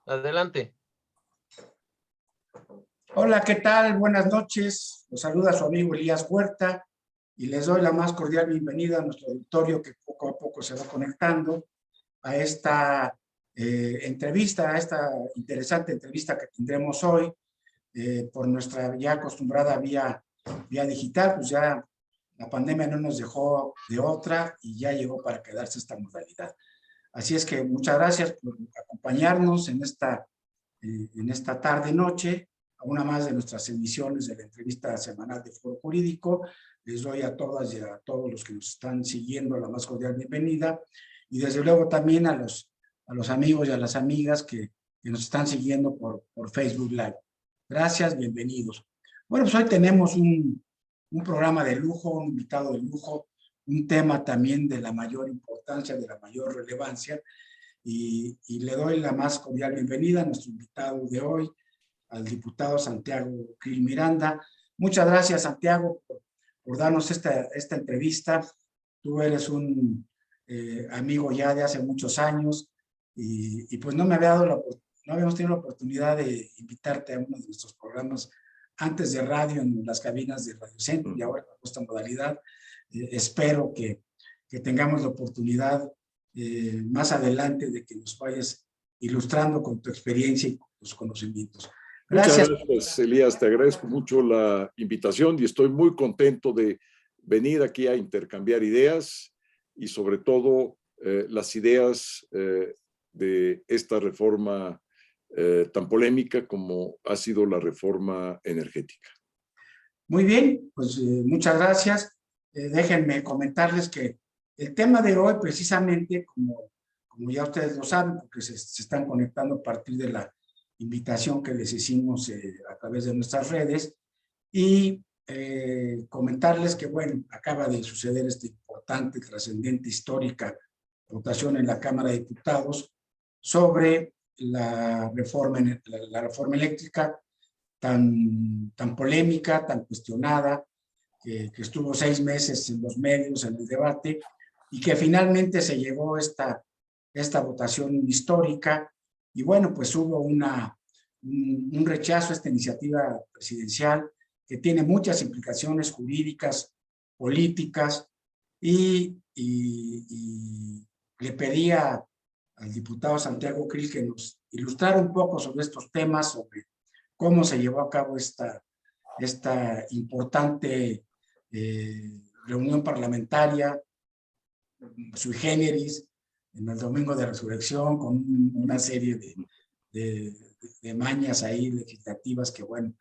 Adelante. Hola, ¿qué tal? Buenas noches. Los saluda su amigo Elías Huerta y les doy la más cordial bienvenida a nuestro auditorio que poco a poco se va conectando a esta entrevista, a esta interesante entrevista que tendremos hoy por nuestra ya acostumbrada vía digital. Pues ya la pandemia no nos dejó de otra y ya llegó para quedarse esta modalidad. Así es que muchas gracias por acompañarnos en esta tarde-noche, a una más de nuestras emisiones de la entrevista semanal de Foro Jurídico. Les doy a todas y a todos los que nos están siguiendo la más cordial bienvenida, y desde luego también a los amigos y a las amigas que nos están siguiendo por Facebook Live. Gracias, bienvenidos. Bueno, pues hoy tenemos un programa de lujo, un invitado de lujo, un tema también de la mayor importancia, de la mayor relevancia, y le doy la más cordial bienvenida a nuestro invitado de hoy, al diputado Santiago Krill Miranda. Muchas gracias, Santiago, por darnos esta entrevista. Tú eres un amigo ya de hace muchos años y pues no habíamos tenido la oportunidad de invitarte a uno de nuestros programas antes de radio en las cabinas de Radio Centro y ahora con esta modalidad. Espero que tengamos la oportunidad más adelante de que nos vayas ilustrando con tu experiencia y con tus conocimientos. Gracias. Muchas gracias, Elías. Te agradezco mucho la invitación y estoy muy contento de venir aquí a intercambiar ideas y sobre todo las ideas de esta reforma tan polémica como ha sido la reforma energética. Muy bien, pues muchas gracias. Déjenme comentarles que el tema de hoy precisamente, como ya ustedes lo saben, porque se están conectando a partir de la invitación que les hicimos a través de nuestras redes, y comentarles que, bueno, acaba de suceder esta importante, trascendente, histórica votación en la Cámara de Diputados sobre la reforma eléctrica tan polémica, tan cuestionada, que estuvo 6 meses en los medios, en el debate, y que finalmente se llegó esta votación histórica. Y bueno, pues hubo un rechazo a esta iniciativa presidencial que tiene muchas implicaciones jurídicas, políticas, y le pedía al diputado Santiago Krill que nos ilustrara un poco sobre estos temas, sobre cómo se llevó a cabo esta importante reunión parlamentaria sui generis en el Domingo de Resurrección, con una serie de mañas ahí legislativas que, bueno,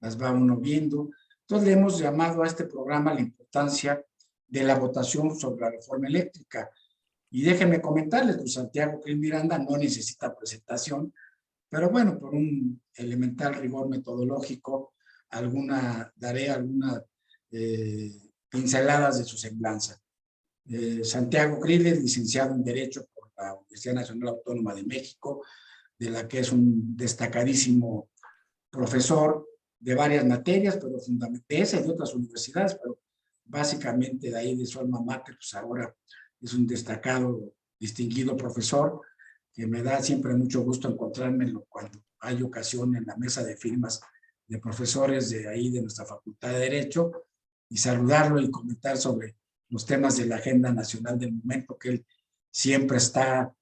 las va uno viendo. Entonces le hemos llamado a este programa la importancia de la votación sobre la reforma eléctrica. Y déjenme comentarles que Santiago Krill Miranda no necesita presentación, pero bueno, por un elemental rigor metodológico, daré algunas pinceladas de su semblanza. Santiago Krill es licenciado en Derecho por la Universidad Nacional Autónoma de México, de la que es un destacadísimo profesor de varias materias, pero fundamentalmente de esa y de otras universidades, pero básicamente de ahí de su alma mater, pues ahora es un destacado, distinguido profesor, que me da siempre mucho gusto encontrármelo cuando hay ocasión en la mesa de firmas de profesores de ahí, de nuestra Facultad de Derecho, y saludarlo y comentar sobre los temas de la agenda nacional del momento, que él siempre está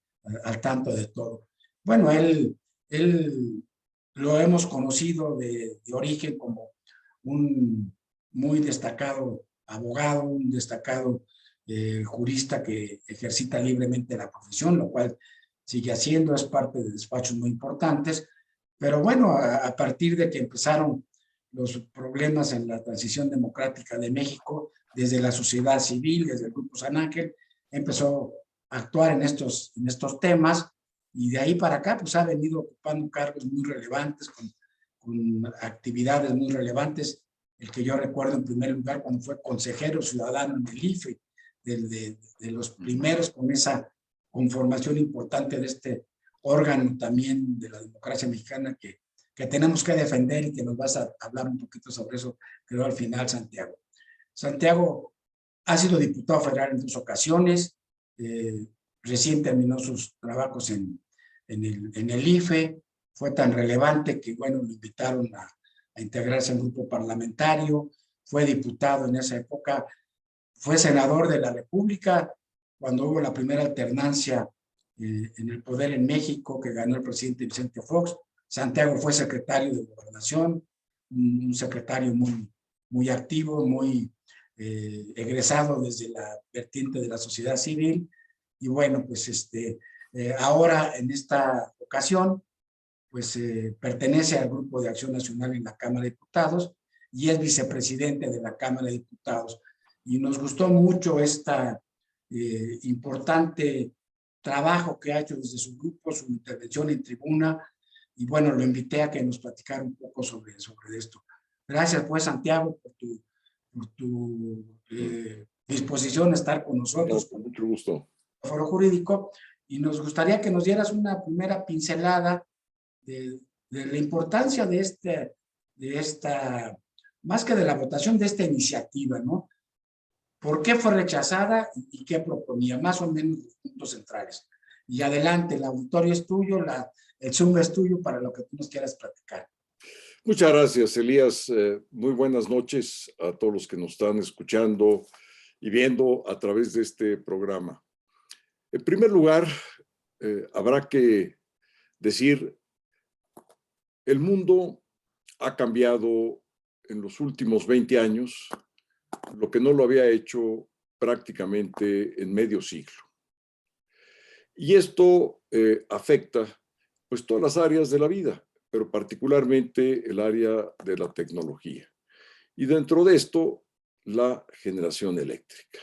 al tanto de todo. Bueno, él lo hemos conocido de origen como un muy destacado abogado, un destacado jurista que ejercita libremente la profesión, lo cual sigue haciendo, es parte de despachos muy importantes, pero bueno, a partir de que empezaron los problemas en la transición democrática de México, desde la sociedad civil, desde el Grupo San Ángel, empezó a actuar en estos temas, y de ahí para acá pues ha venido ocupando cargos muy relevantes, con actividades muy relevantes. El que yo recuerdo en primer lugar cuando fue consejero ciudadano en el IFE, de los primeros con esa conformación importante de este órgano también de la democracia mexicana que tenemos que defender, y que nos vas a hablar un poquito sobre eso, creo, al final, Santiago. Santiago ha sido diputado federal en 2 ocasiones, recién terminó sus trabajos en el IFE, fue tan relevante que, bueno, lo invitaron a integrarse al grupo parlamentario, fue diputado en esa época, fue senador de la República cuando hubo la primera alternancia en el poder en México, que ganó el presidente Vicente Fox. Santiago fue secretario de Gobernación, un secretario muy activo, muy egresado desde la vertiente de la sociedad civil. Y bueno, pues ahora en esta ocasión, pues pertenece al Grupo de Acción Nacional en la Cámara de Diputados y es vicepresidente de la Cámara de Diputados. Y nos gustó mucho esta importante trabajo que ha hecho desde su grupo, su intervención en tribuna, y bueno, lo invité a que nos platicara un poco sobre esto. Gracias pues, Santiago, por tu disposición a estar con nosotros. No, con mucho gusto. Foro Jurídico, y nos gustaría que nos dieras una primera pincelada de la importancia de esta, más que de la votación, de esta iniciativa, ¿no? ¿Por qué fue rechazada y qué proponía? Más o menos los puntos centrales. Y adelante, el auditorio es tuyo, el Zoom es tuyo para lo que tú nos quieras platicar. Muchas gracias, Elías. Muy buenas noches a todos los que nos están escuchando y viendo a través de este programa. En primer lugar, habrá que decir, el mundo ha cambiado en los últimos 20 años, lo que no lo había hecho prácticamente en medio siglo. Y esto afecta pues todas las áreas de la vida, pero particularmente el área de la tecnología. Y dentro de esto, la generación eléctrica.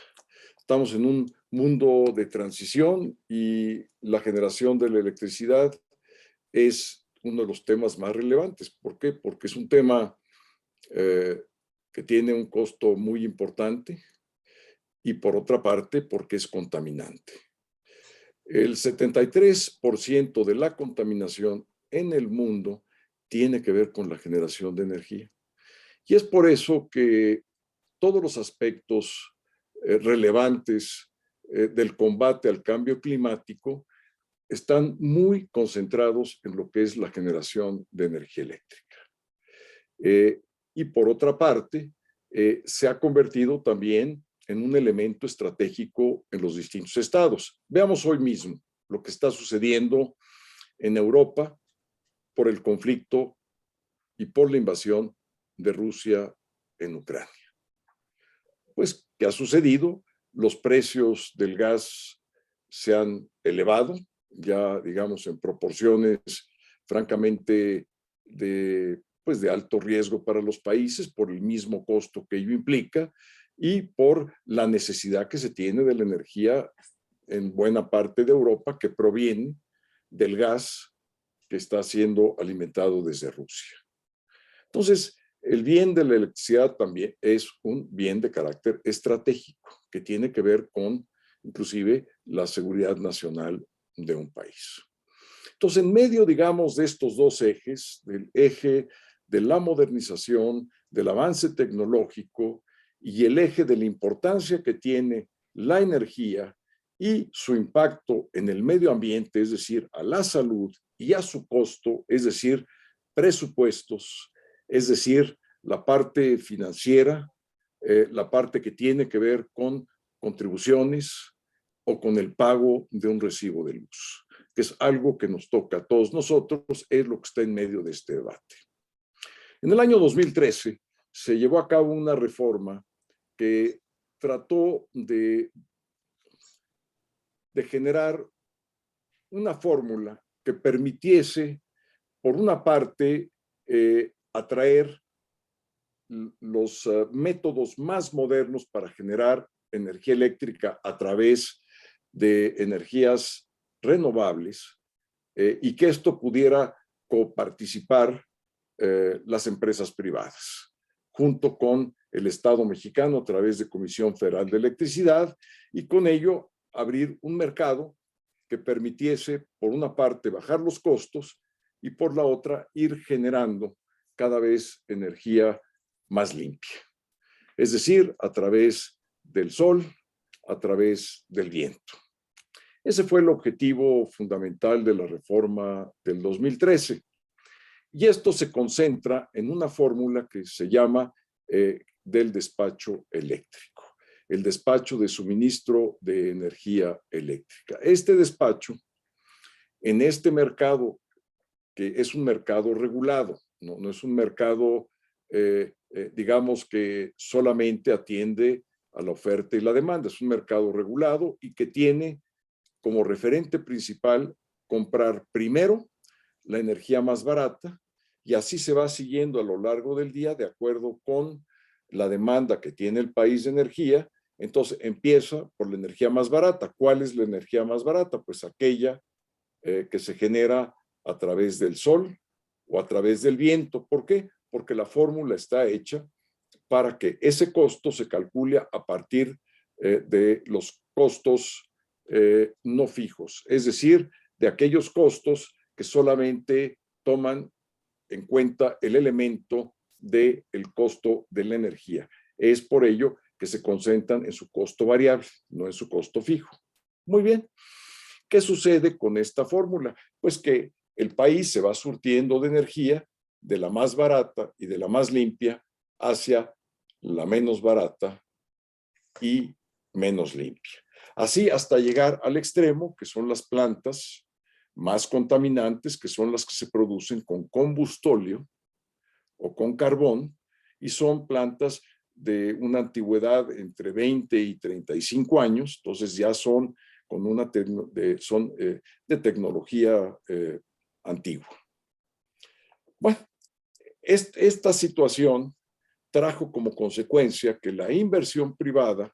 Estamos en un mundo de transición y la generación de la electricidad es uno de los temas más relevantes. ¿Por qué? Porque es un tema que tiene un costo muy importante y por otra parte porque es contaminante. El 73% de la contaminación en el mundo tiene que ver con la generación de energía. Y es por eso que todos los aspectos relevantes del combate al cambio climático están muy concentrados en lo que es la generación de energía eléctrica. Y por otra parte, se ha convertido también en un elemento estratégico en los distintos estados. Veamos hoy mismo lo que está sucediendo en Europa por el conflicto y por la invasión de Rusia en Ucrania. Pues, ¿qué ha sucedido? Los precios del gas se han elevado, ya digamos en proporciones francamente de alto riesgo para los países por el mismo costo que ello implica y por la necesidad que se tiene de la energía en buena parte de Europa que proviene del gas que está siendo alimentado desde Rusia. Entonces, el bien de la electricidad también es un bien de carácter estratégico que tiene que ver con, inclusive, la seguridad nacional de un país. Entonces, en medio, digamos, de estos dos ejes, del eje de la modernización, del avance tecnológico y el eje de la importancia que tiene la energía y su impacto en el medio ambiente, es decir, a la salud y a su costo, es decir, presupuestos, es decir, la parte financiera, la parte que tiene que ver con contribuciones o con el pago de un recibo de luz, que es algo que nos toca a todos nosotros, es lo que está en medio de este debate. En el año 2013 se llevó a cabo una reforma que trató de generar una fórmula que permitiese, por una parte, atraer los métodos más modernos para generar energía eléctrica a través de energías renovables y que esto pudiera coparticipar las empresas privadas, junto con el Estado mexicano a través de Comisión Federal de Electricidad y con ello abrir un mercado que permitiese, por una parte, bajar los costos y por la otra, ir generando cada vez energía más limpia. Es decir, a través del sol, a través del viento. Ese fue el objetivo fundamental de la reforma del 2013. Y esto se concentra en una fórmula que se llama del despacho eléctrico, el despacho de suministro de energía eléctrica. Este despacho, en este mercado, que es un mercado regulado, no es un mercado, digamos, que solamente atiende a la oferta y la demanda, es un mercado regulado y que tiene como referente principal comprar primero la energía más barata, y así se va siguiendo a lo largo del día de acuerdo con la demanda que tiene el país de energía. Entonces empieza por la energía más barata. ¿Cuál es la energía más barata? Pues aquella que se genera a través del sol o a través del viento. ¿Por qué? Porque la fórmula está hecha para que ese costo se calcule a partir de los costos no fijos, es decir, de aquellos costos que solamente toman en cuenta el elemento del costo de la energía. Es por ello que se concentran en su costo variable, no en su costo fijo. Muy bien. ¿Qué sucede con esta fórmula? Pues que el país se va surtiendo de energía de la más barata y de la más limpia hacia la menos barata y menos limpia. Así hasta llegar al extremo, que son las plantas más contaminantes, que son las que se producen con combustóleo o con carbón, y son plantas de una antigüedad entre 20 y 35 años, entonces ya son con una de tecnología antigua. Bueno, esta situación trajo como consecuencia que la inversión privada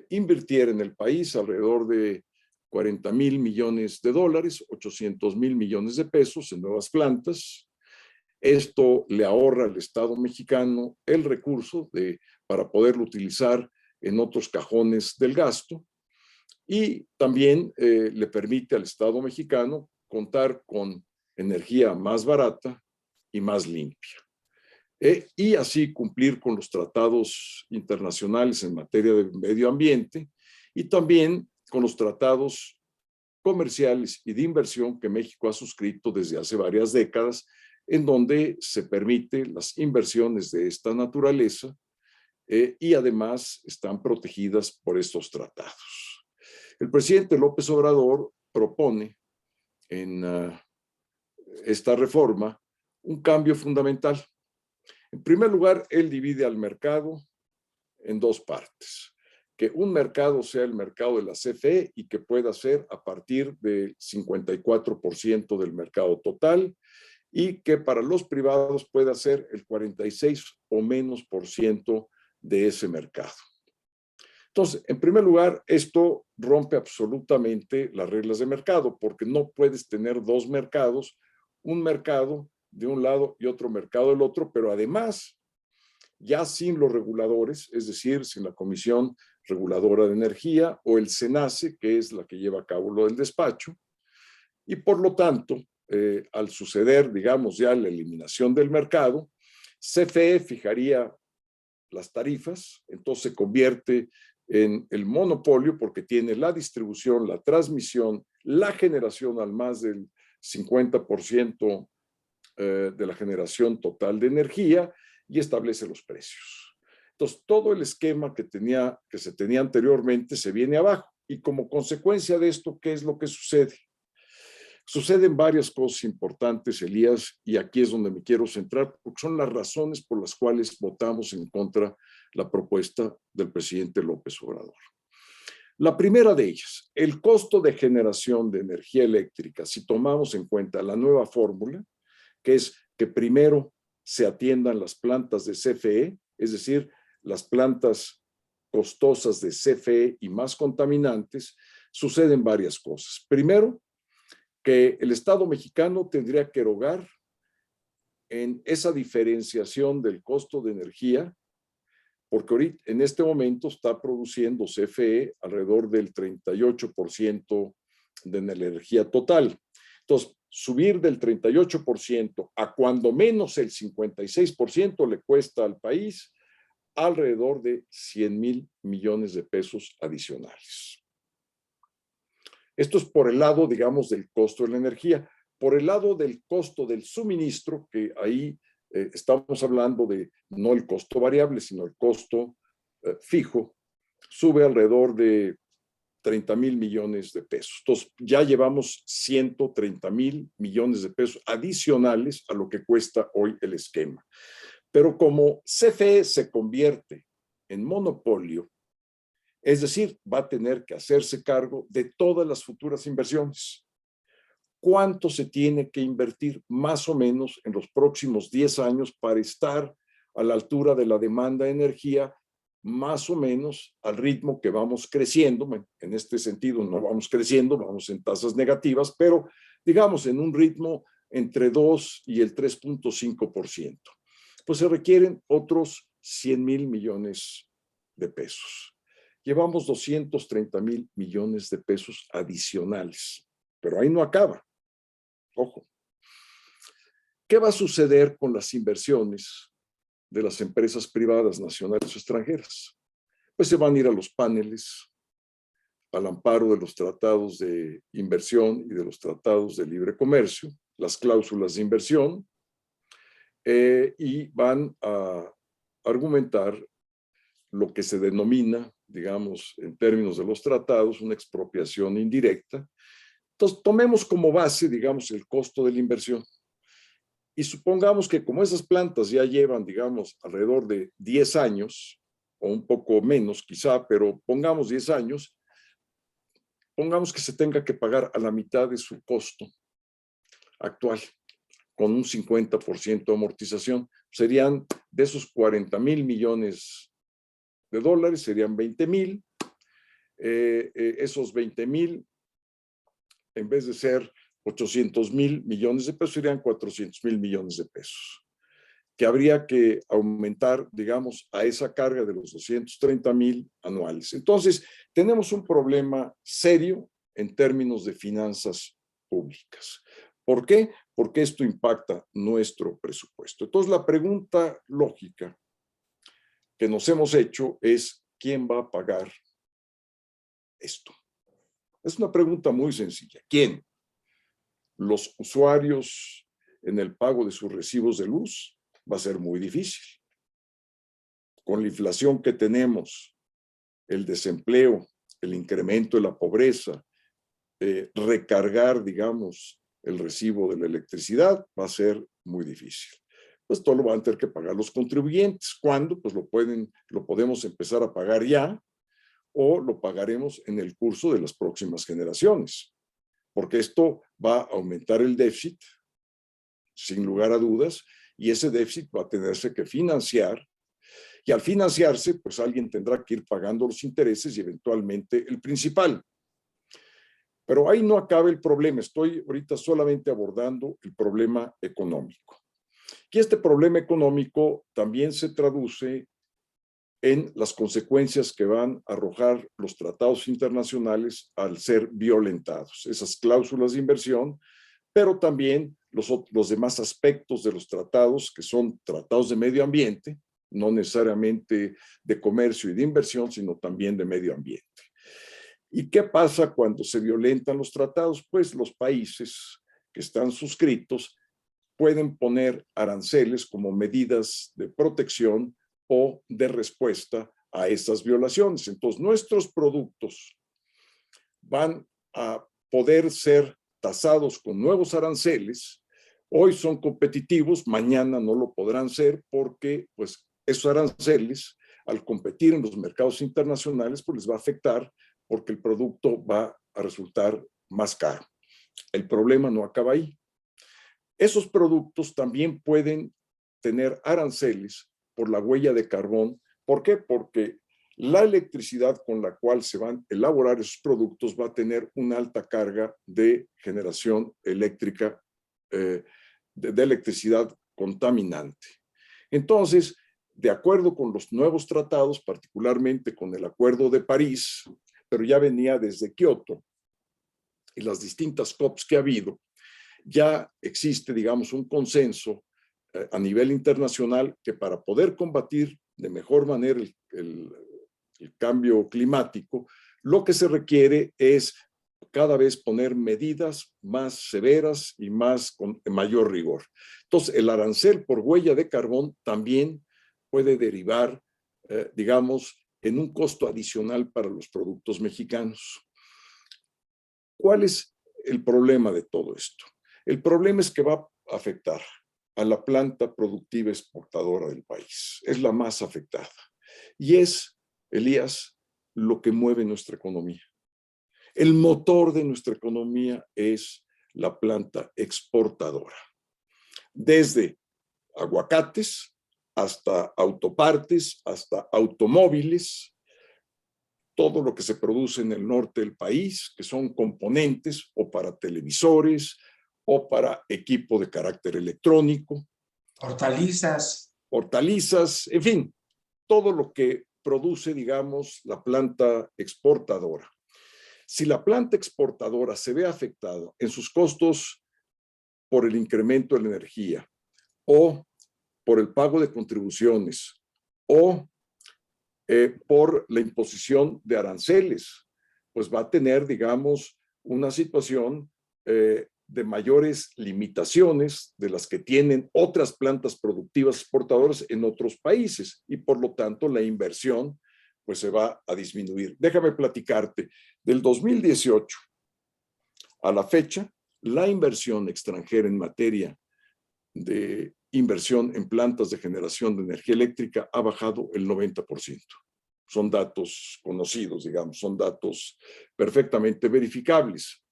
invirtiera en el país alrededor de 40,000 millones de dólares, 800,000 millones de pesos en nuevas plantas. Esto le ahorra al Estado mexicano el recurso para poderlo utilizar en otros cajones del gasto, y también le permite al Estado mexicano contar con energía más barata y más limpia. Y así cumplir con los tratados internacionales en materia de medio ambiente y también con los tratados comerciales y de inversión que México ha suscrito desde hace varias décadas, en donde se permite las inversiones de esta naturaleza y además están protegidas por estos tratados. El presidente López Obrador propone en esta reforma un cambio fundamental. En primer lugar, él divide al mercado en dos partes. Que un mercado sea el mercado de la CFE y que pueda ser a partir del 54% del mercado total, y que para los privados pueda ser el 46 o menos por ciento de ese mercado. Entonces, en primer lugar, esto rompe absolutamente las reglas de mercado, porque no puedes tener dos mercados, un mercado de un lado y otro mercado del otro, pero además, ya sin los reguladores, es decir, sin la Comisión Reguladora de Energía o el SENACE, que es la que lleva a cabo lo del despacho, y por lo tanto, al suceder, digamos, ya la eliminación del mercado, CFE fijaría las tarifas, entonces se convierte en el monopolio porque tiene la distribución, la transmisión, la generación al más del 50% de la generación total de energía, y establece los precios. Entonces, todo el esquema que se tenía anteriormente se viene abajo, y como consecuencia de esto, ¿qué es lo que sucede? Suceden varias cosas importantes, Elías, y aquí es donde me quiero centrar, porque son las razones por las cuales votamos en contra la propuesta del presidente López Obrador. La primera de ellas, el costo de generación de energía eléctrica, si tomamos en cuenta la nueva fórmula, que es que primero se atiendan las plantas de CFE, es decir, las plantas costosas de CFE y más contaminantes, suceden varias cosas. Primero, que el Estado mexicano tendría que erogar en esa diferenciación del costo de energía, porque ahorita, en este momento está produciendo CFE alrededor del 38% de la energía total. Entonces, subir del 38% a cuando menos el 56% le cuesta al país alrededor de 100,000 millones de pesos adicionales. Esto es por el lado, digamos, del costo de la energía. por el lado del costo del suministro, que ahí estamos hablando de no el costo variable, sino el costo fijo, sube alrededor de 30,000 millones de pesos. Entonces, ya llevamos 130,000 millones de pesos adicionales a lo que cuesta hoy el esquema. Pero como CFE se convierte en monopolio, es decir, va a tener que hacerse cargo de todas las futuras inversiones. ¿Cuánto se tiene que invertir más o menos en los próximos 10 años para estar a la altura de la demanda de energía, más o menos al ritmo que vamos creciendo? En este sentido no vamos creciendo, vamos en tasas negativas, pero digamos en un ritmo entre 2 y el 3.5%. Pues se requieren otros 100,000 millones de pesos. Llevamos 230,000 millones de pesos adicionales, pero ahí no acaba. Ojo. ¿Qué va a suceder con las inversiones de las empresas privadas nacionales o extranjeras? Pues se van a ir a los paneles, al amparo de los tratados de inversión y de los tratados de libre comercio, las cláusulas de inversión, y van a argumentar lo que se denomina, digamos, en términos de los tratados, una expropiación indirecta. Entonces, tomemos como base, digamos, el costo de la inversión. Y supongamos que como esas plantas ya llevan, digamos, alrededor de 10 años, o un poco menos quizá, pero pongamos 10 años, pongamos que se tenga que pagar a la mitad de su costo actual, con un 50% de amortización. Serían de esos 40,000 millones de dólares, serían 20,000. Esos 20,000, en vez de ser 800,000 millones de pesos, serían 400,000 millones de pesos, que habría que aumentar, digamos, a esa carga de los 230,000 anuales. Entonces, tenemos un problema serio en términos de finanzas públicas. ¿Por qué? Porque esto impacta nuestro presupuesto. Entonces, la pregunta lógica que nos hemos hecho es, ¿quién va a pagar esto? Es una pregunta muy sencilla. ¿Quién? ¿Los usuarios en el pago de sus recibos de luz? Va a ser muy difícil. Con la inflación que tenemos, el desempleo, el incremento de la pobreza, recargar, digamos, el recibo de la electricidad va a ser muy difícil. Pues todo lo van a tener que pagar los contribuyentes. ¿Cuándo? Pues lo podemos empezar a pagar ya, o lo pagaremos en el curso de las próximas generaciones, porque esto va a aumentar el déficit, sin lugar a dudas, y ese déficit va a tenerse que financiar, y al financiarse, pues alguien tendrá que ir pagando los intereses y eventualmente el principal. Pero ahí no acaba el problema, estoy ahorita solamente abordando el problema económico. Y este problema económico también se traduce en las consecuencias que van a arrojar los tratados internacionales al ser violentados, esas cláusulas de inversión, pero también los demás aspectos de los tratados, que son tratados de medio ambiente, no necesariamente de comercio y de inversión, sino también de medio ambiente. ¿Y qué pasa cuando se violentan los tratados? Pues los países que están suscritos pueden poner aranceles como medidas de protección o de respuesta a estas violaciones. Entonces, nuestros productos van a poder ser tasados con nuevos aranceles. Hoy son competitivos, mañana no lo podrán ser porque pues, esos aranceles, al competir en los mercados internacionales, pues les va a afectar porque el producto va a resultar más caro. El problema no acaba ahí. Esos productos también pueden tener aranceles por la huella de carbón. ¿Por qué? Porque la electricidad con la cual se van a elaborar esos productos va a tener una alta carga de generación eléctrica, de electricidad contaminante. Entonces, de acuerdo con los nuevos tratados, particularmente con el Acuerdo de París, pero ya venía desde Kioto y las distintas COPs que ha habido, ya existe, digamos, un consenso a nivel internacional que para poder combatir de mejor manera el cambio climático, lo que se requiere es cada vez poner medidas más severas y con mayor rigor. Entonces, el arancel por huella de carbón también puede derivar, digamos, en un costo adicional para los productos mexicanos. ¿Cuál es el problema de todo esto? El problema es que va a afectar a la planta productiva exportadora del país. Es la más afectada. Y es, Elías, lo que mueve nuestra economía. El motor de nuestra economía es la planta exportadora. Desde aguacates hasta autopartes, hasta automóviles, todo lo que se produce en el norte del país, que son componentes o para televisores o para equipo de carácter electrónico. Hortalizas, en fin, todo lo que produce, digamos, la planta exportadora. Si la planta exportadora se ve afectada en sus costos por el incremento de la energía o por el pago de contribuciones o por la imposición de aranceles, pues va a tener, digamos, una situación de mayores limitaciones de las que tienen otras plantas productivas exportadoras en otros países y por lo tanto la inversión pues se va a disminuir. Déjame platicarte, del 2018 a la fecha, la inversión extranjera en materia de inversión en plantas de generación de energía eléctrica ha bajado el 90%. Son datos conocidos, digamos, son datos perfectamente verificables.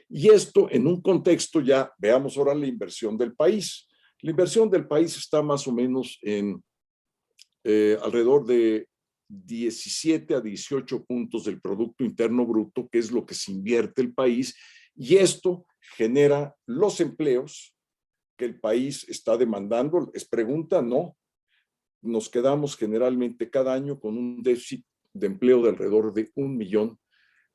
Y esto en un contexto ya, veamos ahora la inversión del país. La inversión del país está más o menos en alrededor de 17 a 18 puntos del Producto Interno Bruto, que es lo que se invierte el país, y esto genera los empleos que el país está demandando. ¿Es pregunta? No. Nos quedamos generalmente cada año con un déficit de empleo de alrededor de 1 millón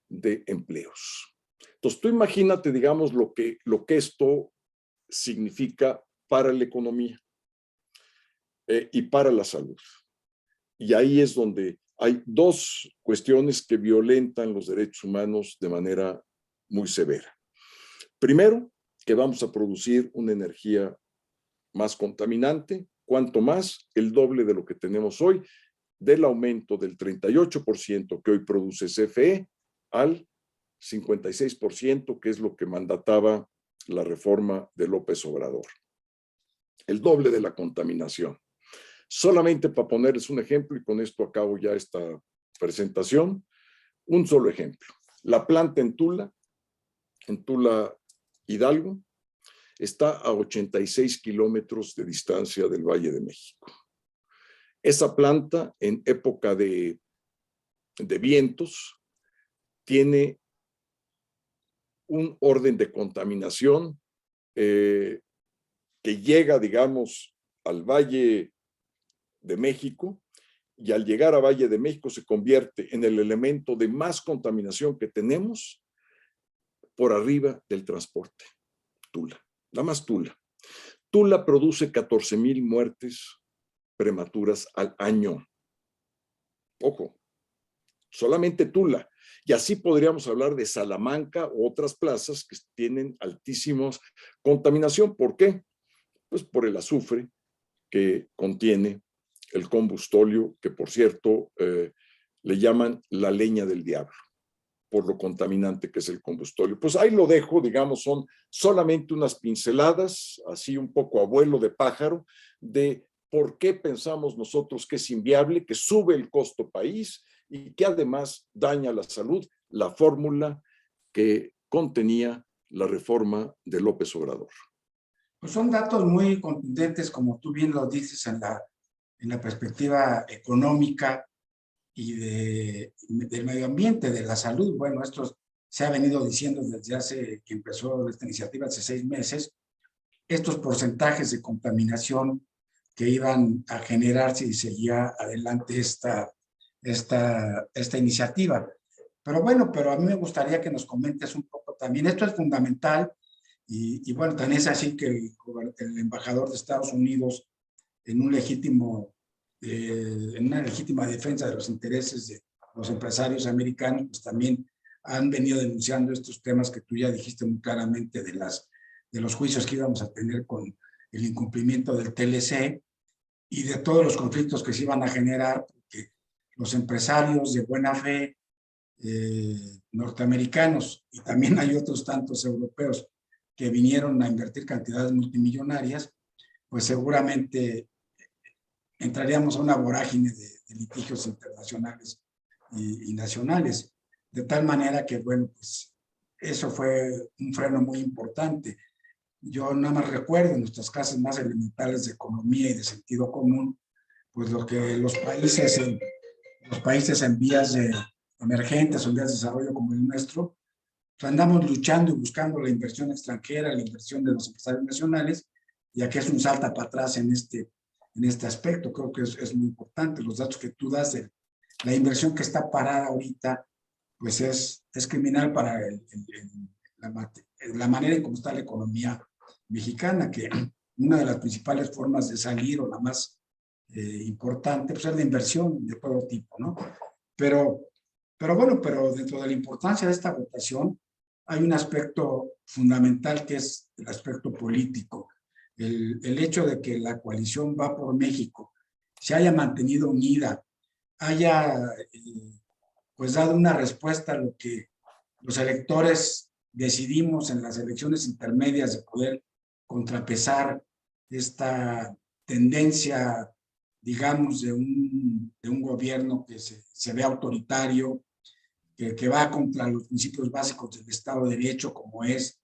de empleos. Entonces, tú imagínate, digamos, lo que esto significa para la economía y para la salud. Y ahí es donde hay dos cuestiones que violentan los derechos humanos de manera muy severa. Primero, que vamos a producir una energía más contaminante, cuanto más, el doble de lo que tenemos hoy, del aumento del 38% que hoy produce CFE al 56%, que es lo que mandataba la reforma de López Obrador. El doble de la contaminación. Solamente para ponerles un ejemplo, y con esto acabo ya esta presentación, un solo ejemplo. La planta en Tula Hidalgo, está a 86 kilómetros de distancia del Valle de México. Esa planta, en época de vientos, tiene un orden de contaminación que llega, digamos, al Valle de México, y al llegar a Valle de México se convierte en el elemento de más contaminación que tenemos por arriba del transporte. Tula, nada más Tula. Tula produce 14,000 muertes prematuras al año. Ojo, solamente Tula. Y así podríamos hablar de Salamanca u otras plazas que tienen altísimos contaminación. ¿Por qué? Pues por el azufre que contiene el combustóleo, que por cierto le llaman la leña del diablo, por lo contaminante que es el combustóleo. Pues ahí lo dejo, digamos, son solamente unas pinceladas, así un poco a vuelo de pájaro, de por qué pensamos nosotros que es inviable, que sube el costo país y que además daña la salud, la fórmula que contenía la reforma de López Obrador. Pues son datos muy contundentes, como tú bien lo dices, en la perspectiva económica y del medio ambiente, de la salud. Bueno, esto se ha venido diciendo desde hace que empezó esta iniciativa, hace 6 meses, estos porcentajes de contaminación que iban a generar si seguía adelante esta iniciativa. Pero bueno, a mí me gustaría que nos comentes un poco también. Esto es fundamental y bueno, tan es así que el embajador de Estados Unidos en una legítima defensa de los intereses de los empresarios americanos, pues también han venido denunciando estos temas que tú ya dijiste muy claramente de los juicios que íbamos a tener con el incumplimiento del TLC y de todos los conflictos que se iban a generar, porque los empresarios de buena fe norteamericanos y también hay otros tantos europeos que vinieron a invertir cantidades multimillonarias, pues seguramente entraríamos a una vorágine de litigios internacionales y nacionales, de tal manera que, bueno, pues eso fue un freno muy importante. Yo nada más recuerdo en nuestras clases más elementales de economía y de sentido común, pues lo que los países en vías de emergentes o en vías de desarrollo como el nuestro, pues andamos luchando y buscando la inversión extranjera, la inversión de los empresarios nacionales, y aquí es un salta para atrás en este aspecto. Creo que es muy importante. Los datos que tú das de la inversión que está parada ahorita, pues es criminal para la manera en cómo está la economía mexicana, que una de las principales formas de salir, o la más importante, pues es la inversión de todo tipo, ¿no? Pero bueno, pero dentro de la importancia de esta votación, hay un aspecto fundamental que es el aspecto político. El hecho de que la coalición Va por México se haya mantenido unida, haya pues dado una respuesta a lo que los electores decidimos en las elecciones intermedias, de poder contrapesar esta tendencia, digamos, de un gobierno que se ve autoritario, que va contra los principios básicos del Estado de Derecho, como es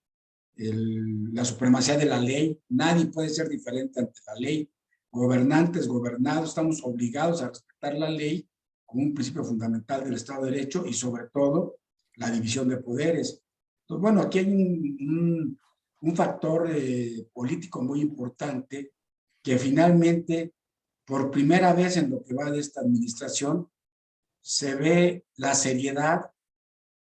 la supremacía de la ley. Nadie puede ser diferente ante la ley. Gobernantes, gobernados, estamos obligados a respetar la ley como un principio fundamental del Estado de Derecho, y sobre todo la división de poderes. Entonces, bueno, aquí hay un factor político muy importante, que finalmente, por primera vez en lo que va de esta administración, se ve la seriedad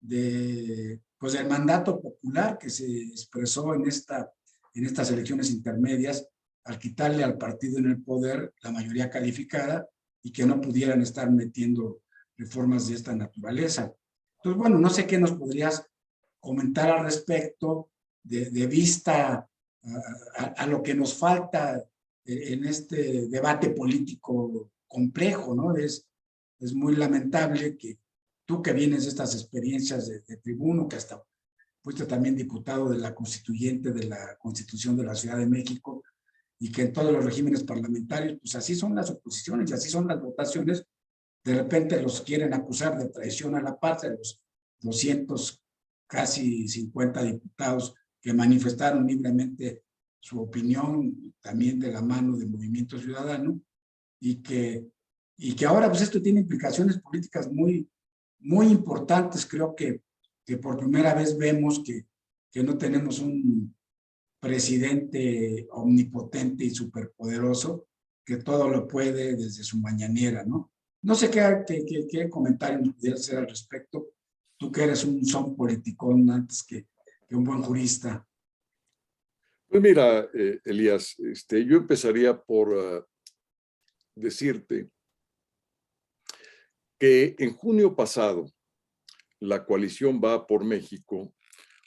pues del mandato popular que se expresó en estas elecciones intermedias, al quitarle al partido en el poder la mayoría calificada y que no pudieran estar metiendo reformas de esta naturaleza. Entonces, bueno, no sé qué nos podrías comentar al respecto, de vista a lo que nos falta en este debate político complejo, ¿no? Es muy lamentable que tú, que vienes de estas experiencias de tribuno, que hasta fuiste también diputado de la constituyente de la Constitución de la Ciudad de México, y que en todos los regímenes parlamentarios, pues así son las oposiciones y así son las votaciones, de repente los quieren acusar de traición a la patria, los 200, casi 50 diputados que manifestaron libremente su opinión, también de la mano del Movimiento Ciudadano, y que ahora pues esto tiene implicaciones políticas muy importantes. Creo que por primera vez vemos que no tenemos un presidente omnipotente y superpoderoso que todo lo puede desde su mañanera, ¿no? No sé qué comentario nos pudieras hacer al respecto, tú que eres un son politicón antes que un buen jurista. Pues mira, Elías, yo empezaría por decirte que en junio pasado la coalición Va por México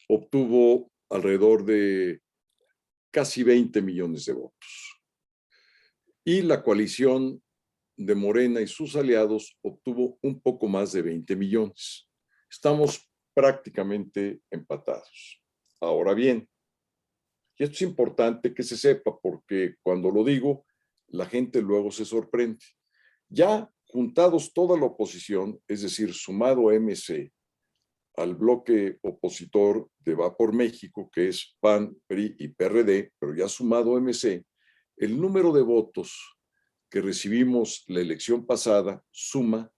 obtuvo alrededor de casi 20 millones de votos. Y la coalición de Morena y sus aliados obtuvo un poco más de 20 millones. Estamos prácticamente empatados. Ahora bien, y esto es importante que se sepa, porque cuando lo digo, la gente luego se sorprende. Ya juntados toda la oposición, es decir, sumado a MC, al bloque opositor de Va por México, que es PAN, PRI y PRD, pero ya sumado a MC, el número de votos que recibimos la elección pasada suma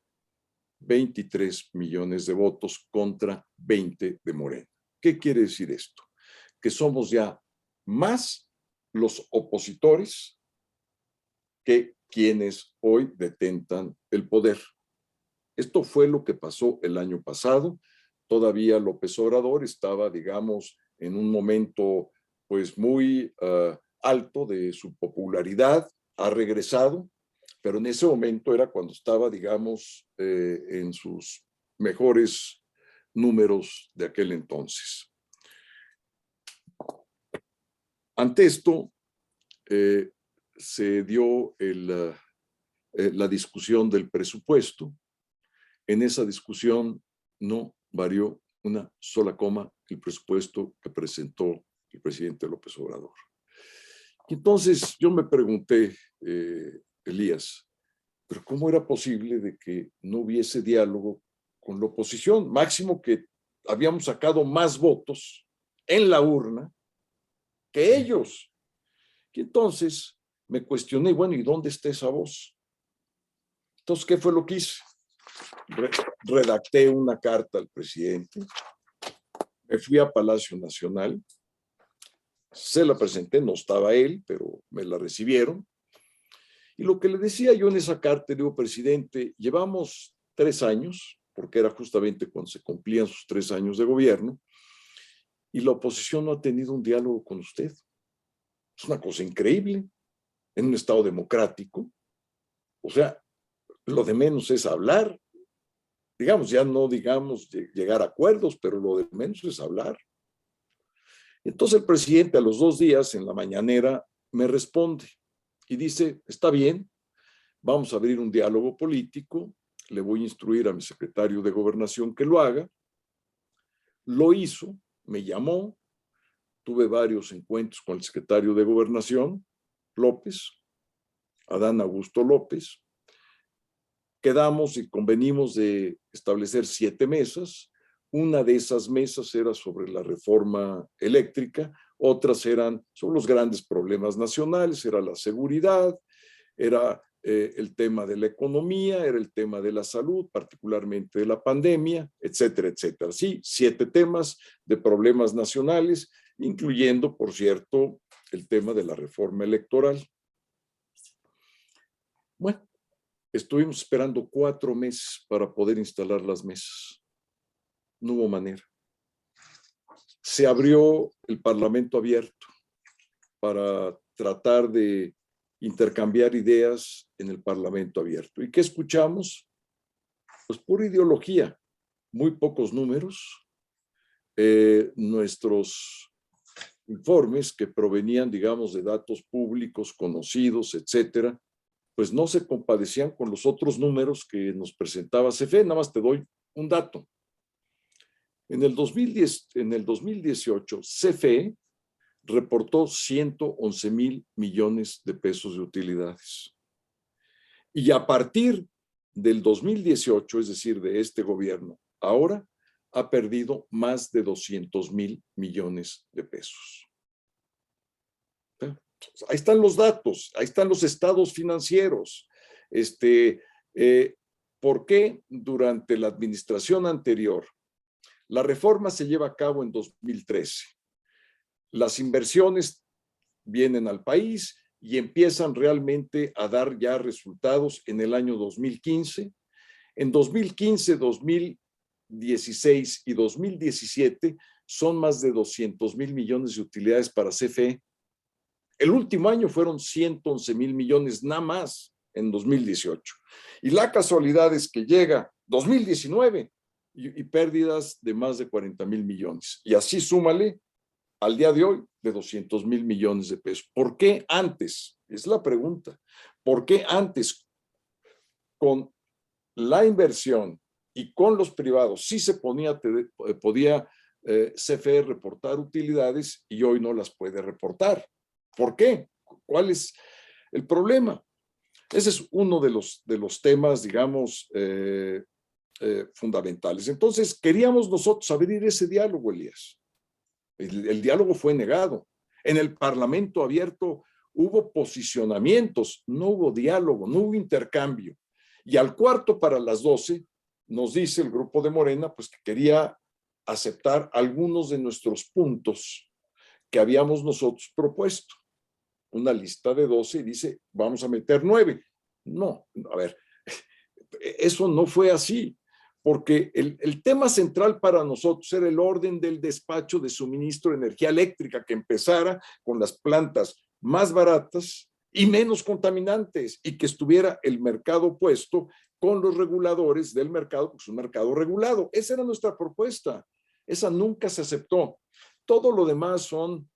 23 millones de votos contra 20 de Morena. ¿Qué quiere decir esto? Que somos ya más los opositores que quienes hoy detentan el poder. Esto fue lo que pasó el año pasado. Todavía López Obrador estaba, digamos, en un momento pues muy alto de su popularidad, ha regresado, pero en ese momento era cuando estaba, digamos, en sus mejores números de aquel entonces. Ante esto, se dio la discusión del presupuesto. En esa discusión no varió una sola coma el presupuesto que presentó el presidente López Obrador. Y entonces yo me pregunté, Elías, ¿pero cómo era posible de que no hubiese diálogo con la oposición? Máximo que habíamos sacado más votos en la urna que ellos. Y entonces me cuestioné, bueno, ¿y dónde está esa voz? Entonces, ¿qué fue lo que hice? Redacté una carta al presidente, me fui a Palacio Nacional, se la presenté, no estaba él, pero me la recibieron. Y lo que le decía yo en esa carta, le digo, presidente, llevamos 3 años, porque era justamente cuando se cumplían sus 3 años de gobierno, y la oposición no ha tenido un diálogo con usted. Es una cosa increíble en un Estado democrático. O sea, lo de menos es hablar. Digamos, ya no digamos llegar a acuerdos, pero lo de menos es hablar. Entonces el presidente a los 2 días en la mañanera me responde y dice, está bien, vamos a abrir un diálogo político, le voy a instruir a mi secretario de Gobernación que lo haga. Lo hizo, me llamó, tuve varios encuentros con el secretario de Gobernación, López, Adán Augusto López. Quedamos y convenimos de establecer 7 mesas. Una de esas mesas era sobre la reforma eléctrica, otras eran sobre los grandes problemas nacionales, era la seguridad, era el tema de la economía, era el tema de la salud, particularmente de la pandemia, etcétera, etcétera. Sí, 7 temas de problemas nacionales, incluyendo, por cierto, el tema de la reforma electoral. Bueno, estuvimos esperando 4 meses para poder instalar las mesas. No hubo manera. Se abrió el Parlamento abierto para tratar de intercambiar ideas en el Parlamento abierto. ¿Y qué escuchamos? Pues pura ideología, muy pocos números. Nuestros informes que provenían, digamos, de datos públicos, conocidos, etcétera, pues no se compadecían con los otros números que nos presentaba CFE. Nada más te doy un dato. En el 2018, CFE reportó 111,000 millones de pesos de utilidades. Y a partir del 2018, es decir, de este gobierno, ahora ha perdido más de 200,000 millones de pesos. Ahí están los datos, ahí están los estados financieros. ¿Por qué durante la administración anterior la reforma se lleva a cabo en 2013? Las inversiones vienen al país y empiezan realmente a dar ya resultados en el año 2015. En 2015, 2016 y 2017 son más de 200,000 millones de utilidades para CFE. El último año fueron 111,000 millones nada más en 2018. Y la casualidad es que llega 2019 y pérdidas de más de 40,000 millones. Y así súmale al día de hoy de 200,000 millones de pesos. ¿Por qué antes? Es la pregunta. ¿Por qué antes con la inversión y con los privados sí se podía CFE reportar utilidades y hoy no las puede reportar? ¿Por qué? ¿Cuál es el problema? Ese es uno de los temas, digamos, fundamentales. Entonces, queríamos nosotros abrir ese diálogo, Elías. El diálogo fue negado. En el Parlamento abierto hubo posicionamientos, no hubo diálogo, no hubo intercambio. Y al 11:45 nos dice el grupo de Morena pues que quería aceptar algunos de nuestros puntos que habíamos nosotros propuesto. Una lista de 12 y dice, vamos a meter 9. No, a ver, eso no fue así. Porque el tema central para nosotros era el orden del despacho de suministro de energía eléctrica, que empezara con las plantas más baratas y menos contaminantes, y que estuviera el mercado puesto con los reguladores del mercado, porque es un mercado regulado. Esa era nuestra propuesta. Esa nunca se aceptó. Todo lo demás son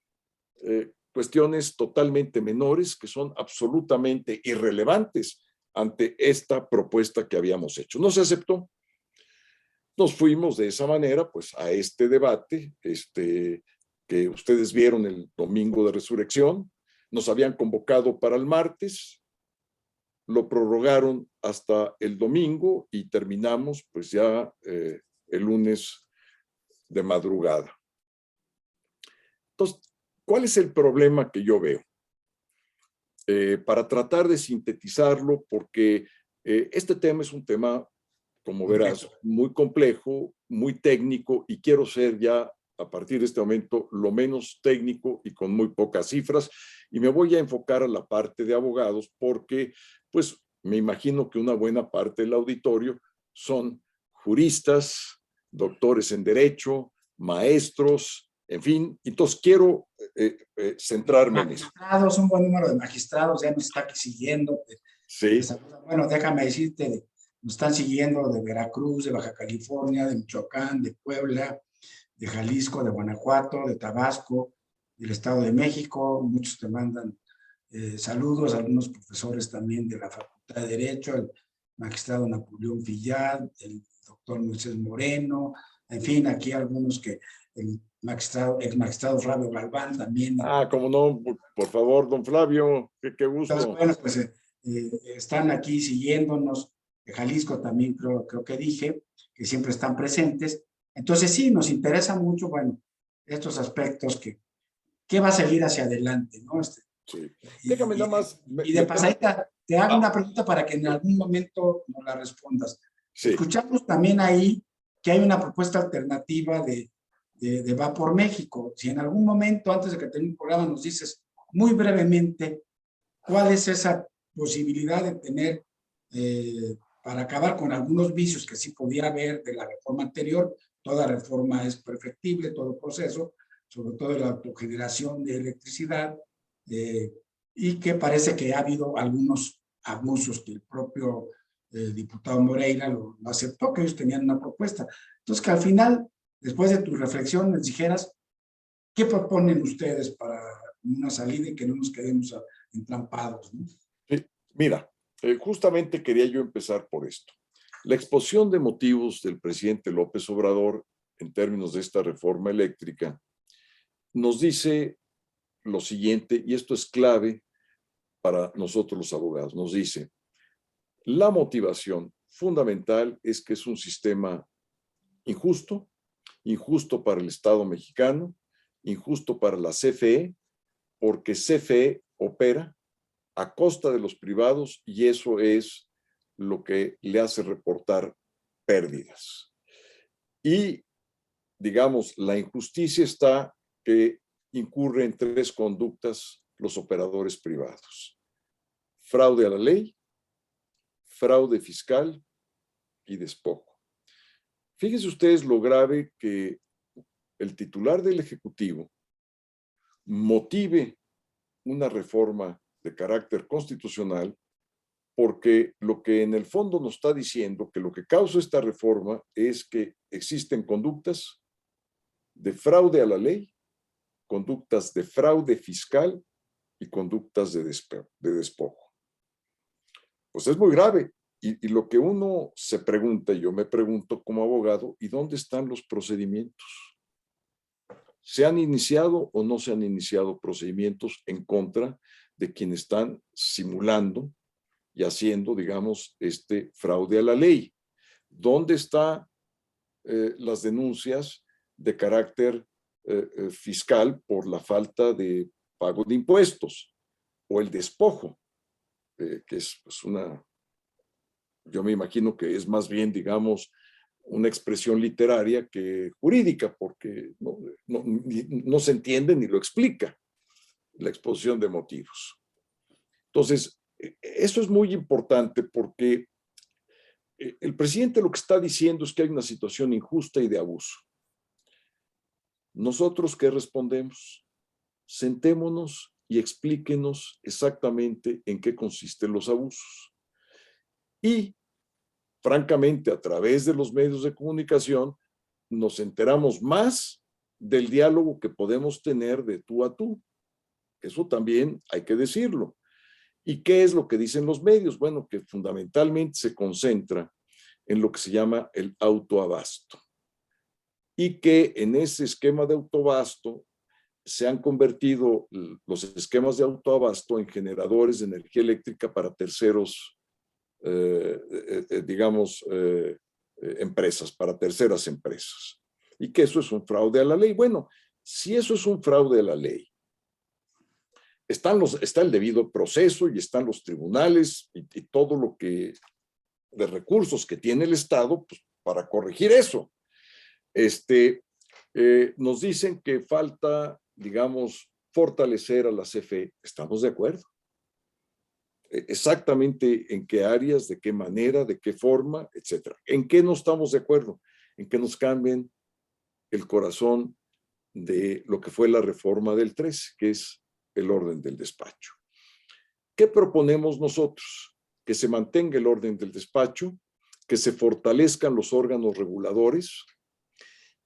cuestiones totalmente menores que son absolutamente irrelevantes ante esta propuesta que habíamos hecho. No se aceptó. Nos fuimos de esa manera pues a este debate que ustedes vieron el domingo de resurrección. Nos habían convocado para el martes, lo prorrogaron hasta el domingo y terminamos pues ya el lunes de madrugada. Entonces, ¿cuál es el problema que yo veo? Para tratar de sintetizarlo, porque este tema es un tema, como verás, muy complejo, muy técnico, y quiero ser ya, a partir de este momento, lo menos técnico y con muy pocas cifras, y me voy a enfocar a la parte de abogados, porque, pues, me imagino que una buena parte del auditorio son juristas, doctores en derecho, maestros, en fin. Entonces quiero centrarme en eso. Magistrados, un buen número de magistrados ya nos está aquí siguiendo. Sí. Bueno, déjame decirte, nos están siguiendo de Veracruz, de Baja California, de Michoacán, de Puebla, de Jalisco, de Guanajuato, de Tabasco, del Estado de México. Muchos te mandan saludos, algunos profesores también de la Facultad de Derecho, el magistrado Napoleón Villar, el doctor Moisés Moreno, en fin, aquí algunos que el ex magistrado Flavio Galván también. Ah, cómo no, por favor, don Flavio, qué gusto. Entonces, bueno, pues están aquí siguiéndonos, de Jalisco también creo que dije, que siempre están presentes. Entonces sí, nos interesa mucho, bueno, estos aspectos que va a seguir hacia adelante, ¿no? Sí. Déjame nada más. Y de pasadita, te hago una pregunta para que en algún momento nos la respondas. Sí. Escuchamos también ahí que hay una propuesta alternativa de Va por México. Si en algún momento, antes de que termine el programa, nos dices muy brevemente cuál es esa posibilidad de tener, para acabar con algunos vicios que sí podía haber de la reforma anterior. Toda reforma es perfectible, todo proceso, sobre todo la autogeneración de electricidad, y que parece que ha habido algunos abusos que el propio diputado Moreira lo aceptó, que ellos tenían una propuesta. Entonces, que al final, después de tu reflexión, les dijeras, ¿qué proponen ustedes para una salida y que no nos quedemos entrampados, ¿no? Sí, mira, justamente quería yo empezar por esto. La exposición de motivos del presidente López Obrador en términos de esta reforma eléctrica nos dice lo siguiente, y esto es clave para nosotros los abogados. Nos dice, la motivación fundamental es que es un sistema injusto, injusto para el Estado mexicano, injusto para la CFE, porque CFE opera a costa de los privados y eso es lo que le hace reportar pérdidas. Y, digamos, la injusticia está que incurre en tres conductas los operadores privados: fraude a la ley, fraude fiscal y despojo. Fíjense ustedes lo grave que el titular del Ejecutivo motive una reforma de carácter constitucional, porque lo que en el fondo nos está diciendo que lo que causa esta reforma es que existen conductas de fraude a la ley, conductas de fraude fiscal y conductas de despojo. Pues es muy grave. Y lo que uno se pregunta, y yo me pregunto como abogado, ¿y dónde están los procedimientos? ¿Se han iniciado o no se han iniciado procedimientos en contra de quienes están simulando y haciendo, digamos, este fraude a la ley? ¿Dónde están las denuncias de carácter fiscal por la falta de pago de impuestos o el despojo, que es pues, yo me imagino que es más bien, digamos, una expresión literaria que jurídica, porque no se entiende ni lo explica la exposición de motivos. Entonces, eso es muy importante porque el presidente lo que está diciendo es que hay una situación injusta y de abuso. ¿Nosotros qué respondemos? Sentémonos y explíquenos exactamente en qué consisten los abusos. Y francamente, a través de los medios de comunicación, nos enteramos más del diálogo que podemos tener de tú a tú. Eso también hay que decirlo. ¿Y qué es lo que dicen los medios? Bueno, que fundamentalmente se concentra en lo que se llama el autoabasto. Y que en ese esquema de autoabasto se han convertido los esquemas de autoabasto en generadores de energía eléctrica para terceros, empresas, para terceras empresas. Y que eso es un fraude a la ley. Bueno, si eso es un fraude a la ley, está el debido proceso y están los tribunales y todo lo que de recursos que tiene el Estado pues, para corregir eso. Nos dicen que falta, digamos, fortalecer a la CFE. Estamos de acuerdo. Exactamente en qué áreas, de qué manera, de qué forma, etcétera. ¿En qué no estamos de acuerdo? En que nos cambien el corazón de lo que fue la reforma del 13, que es el orden del despacho. ¿Qué proponemos nosotros? Que se mantenga el orden del despacho, que se fortalezcan los órganos reguladores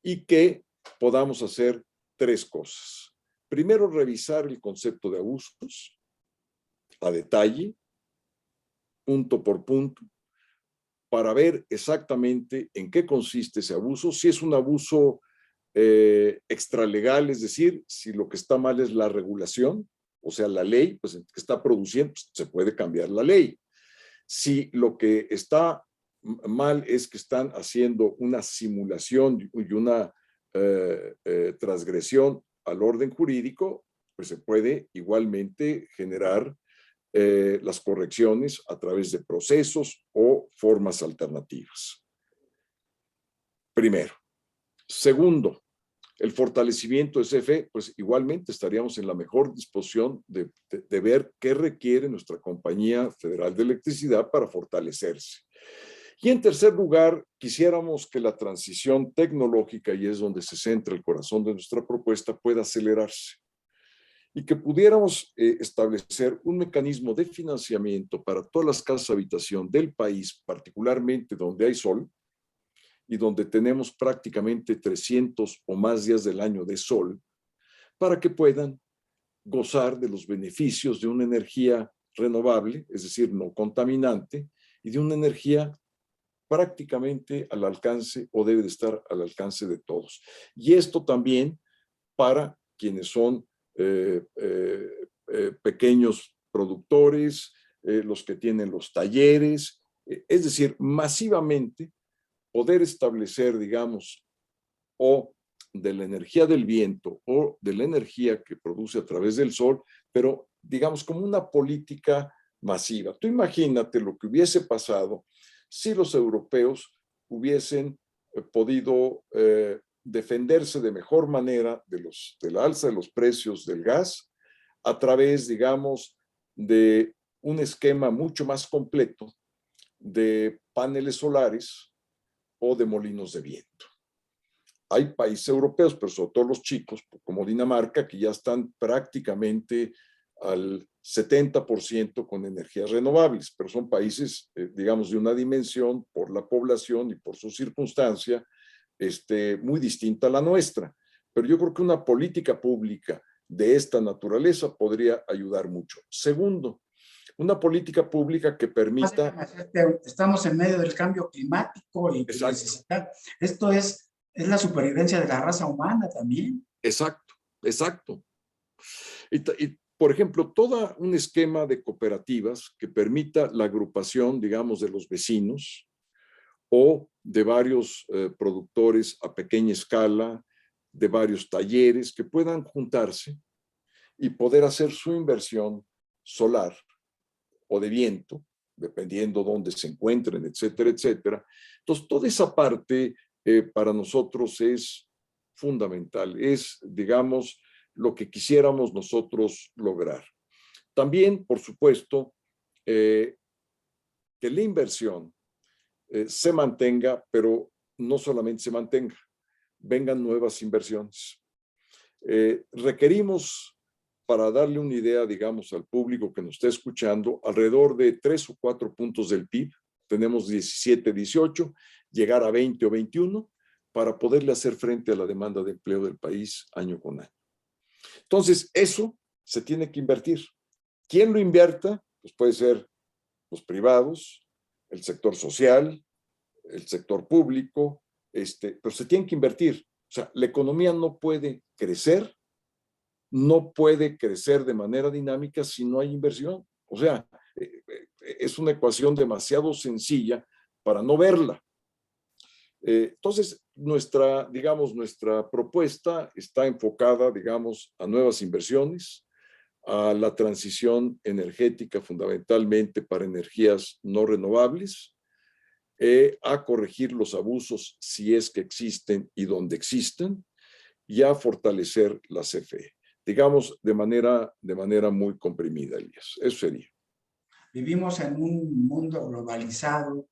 y que podamos hacer tres cosas. Primero, revisar el concepto de abusos a detalle, punto por punto, para ver exactamente en qué consiste ese abuso, si es un abuso extralegal, es decir, si lo que está mal es la regulación, o sea, la ley, pues que está produciendo, pues, se puede cambiar la ley. Si lo que está mal es que están haciendo una simulación y una transgresión al orden jurídico, pues se puede igualmente generar las correcciones a través de procesos o formas alternativas. Primero. Segundo, el fortalecimiento de CFE, pues igualmente estaríamos en la mejor disposición de ver qué requiere nuestra Compañía Federal de Electricidad para fortalecerse. Y en tercer lugar, quisiéramos que la transición tecnológica, y es donde se centra el corazón de nuestra propuesta, pueda acelerarse y que pudiéramos establecer un mecanismo de financiamiento para todas las casas de habitación del país, particularmente donde hay sol, y donde tenemos prácticamente 300 o más días del año de sol, para que puedan gozar de los beneficios de una energía renovable, es decir, no contaminante, y de una energía prácticamente al alcance o debe de estar al alcance de todos. Y esto también para quienes son pequeños productores, los que tienen los talleres, es decir, masivamente poder establecer, digamos, o de la energía del viento o de la energía que produce a través del sol, pero digamos como una política masiva. Tú imagínate lo que hubiese pasado si los europeos hubiesen podido defenderse de mejor manera de la alza de los precios del gas a través, digamos, de un esquema mucho más completo de paneles solares o de molinos de viento. Hay países europeos, pero sobre todo los chicos, como Dinamarca, que ya están prácticamente al 70% con energías renovables, pero son países, digamos, de una dimensión por la población y por su circunstancia muy distinta a la nuestra. Pero yo creo que una política pública de esta naturaleza podría ayudar mucho. Segundo, una política pública que permita... Estamos en medio del cambio climático y esto es la supervivencia de la raza humana también. Exacto, exacto. Y, por ejemplo, todo un esquema de cooperativas que permita la agrupación, digamos, de los vecinos o de varios productores a pequeña escala, de varios talleres que puedan juntarse y poder hacer su inversión solar o de viento, dependiendo dónde se encuentren, etcétera, etcétera. Entonces, toda esa parte para nosotros es fundamental, es, digamos, lo que quisiéramos nosotros lograr. También, por supuesto, que la inversión se mantenga, pero no solamente se mantenga, vengan nuevas inversiones. Requerimos, para darle una idea, digamos, al público que nos está escuchando, alrededor de 3 o 4 puntos del PIB tenemos 17, 18, llegar a 20 o 21 para poderle hacer frente a la demanda de empleo del país año con año. Entonces, eso se tiene que invertir. ¿Quién lo invierta? Pues puede ser los privados, el sector social, el sector público, pero se tiene que invertir. O sea, la economía no puede crecer de manera dinámica si no hay inversión. O sea, es una ecuación demasiado sencilla para no verla. Entonces, nuestra propuesta está enfocada, a nuevas inversiones, a la transición energética fundamentalmente para energías no renovables, a corregir los abusos si es que existen y donde existen, y a fortalecer la CFE. De manera muy comprimida, Elías. Eso sería. Vivimos en un mundo globalizado,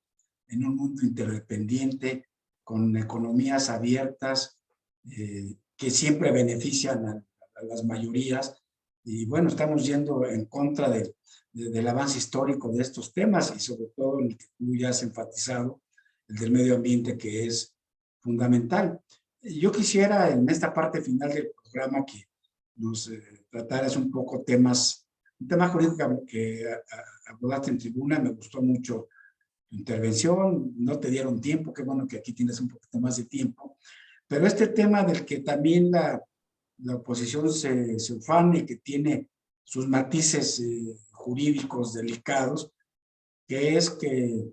en un mundo interdependiente, con economías abiertas que siempre benefician a las mayorías. Y bueno, estamos yendo en contra del avance histórico de estos temas y sobre todo el que tú ya has enfatizado, el del medio ambiente, que es fundamental. Yo quisiera en esta parte final del programa que nos trataras un poco un tema jurídico que abordaste en tribuna. Me gustó mucho tu intervención, no te dieron tiempo, qué bueno que aquí tienes un poquito más de tiempo, pero este tema del que también la oposición se ufana y que tiene sus matices jurídicos delicados, que es que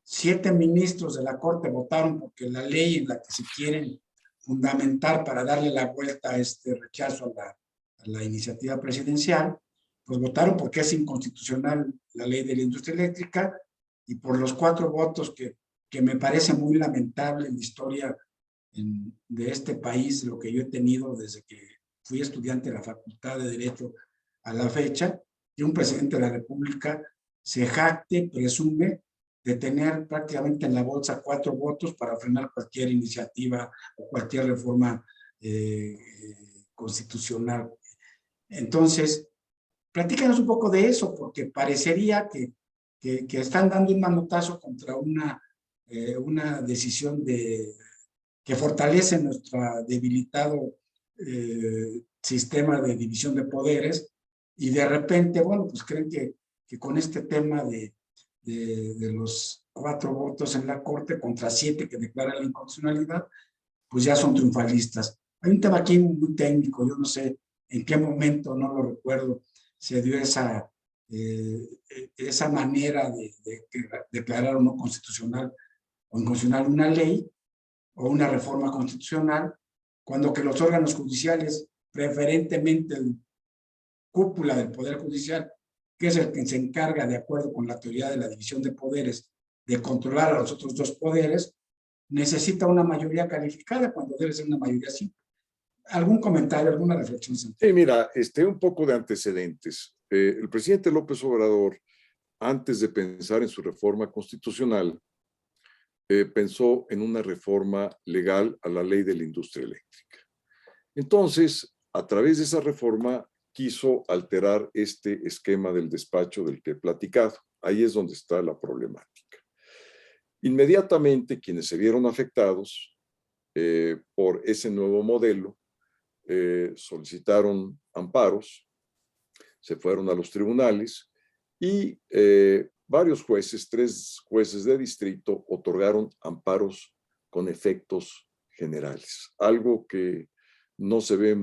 7 ministros de la Corte votaron porque la ley en la que se quieren fundamentar para darle la vuelta a este rechazo a la iniciativa presidencial, pues votaron porque es inconstitucional la ley de la industria eléctrica, y por los 4 votos que me parece muy lamentable en la historia de este país, lo que yo he tenido desde que fui estudiante de la Facultad de Derecho a la fecha, que un presidente de la República se jacte, presume de tener prácticamente en la bolsa 4 votos para frenar cualquier iniciativa o cualquier reforma constitucional. Entonces, platícanos un poco de eso, porque parecería que están dando un manotazo contra una decisión que fortalece nuestro debilitado sistema de división de poderes, y de repente, bueno, pues creen que con este tema de los 4 votos en la Corte contra 7 que declaran la inconstitucionalidad, pues ya son triunfalistas. Hay un tema aquí muy técnico, yo no sé en qué momento, no lo recuerdo, se dio esa manera de declarar o no constitucional o inconstitucional una ley o una reforma constitucional, cuando que los órganos judiciales, preferentemente el cúpula del Poder Judicial, que es el que se encarga, de acuerdo con la teoría de la división de poderes, de controlar a los otros 2 poderes, necesita una mayoría calificada cuando debe ser una mayoría simple. ¿Algún comentario, alguna reflexión? Sí, mira, un poco de antecedentes. El presidente López Obrador, antes de pensar en su reforma constitucional, pensó en una reforma legal a la ley de la industria eléctrica. Entonces, a través de esa reforma, quiso alterar este esquema del despacho del que he platicado. Ahí es donde está la problemática. Inmediatamente, quienes se vieron afectados por ese nuevo modelo, solicitaron amparos, se fueron a los tribunales y varios jueces, 3 jueces de distrito, otorgaron amparos con efectos generales, algo que no se ve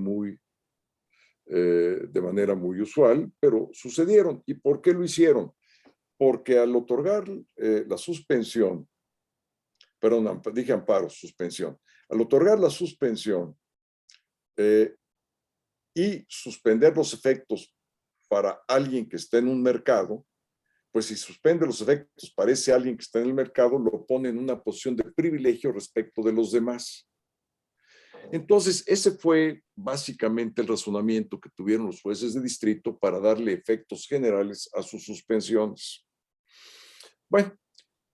de manera muy usual, pero sucedieron. ¿Y por qué lo hicieron? Porque al otorgar la suspensión, perdón, dije amparos, suspensión, al otorgar la suspensión y suspender los efectos para alguien que está en un mercado, pues si suspende los efectos para ese alguien que está en el mercado, lo pone en una posición de privilegio respecto de los demás. Entonces, ese fue básicamente el razonamiento que tuvieron los jueces de distrito para darle efectos generales a sus suspensiones. Bueno.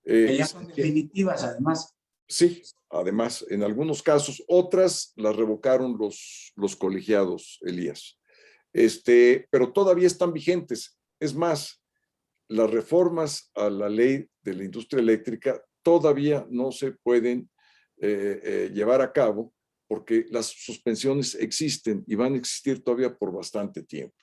Que ya son definitivas, además. Sí, además, en algunos casos, otras las revocaron los colegiados, Elías. Pero todavía están vigentes. Es más, las reformas a la ley de la industria eléctrica todavía no se pueden llevar a cabo porque las suspensiones existen y van a existir todavía por bastante tiempo.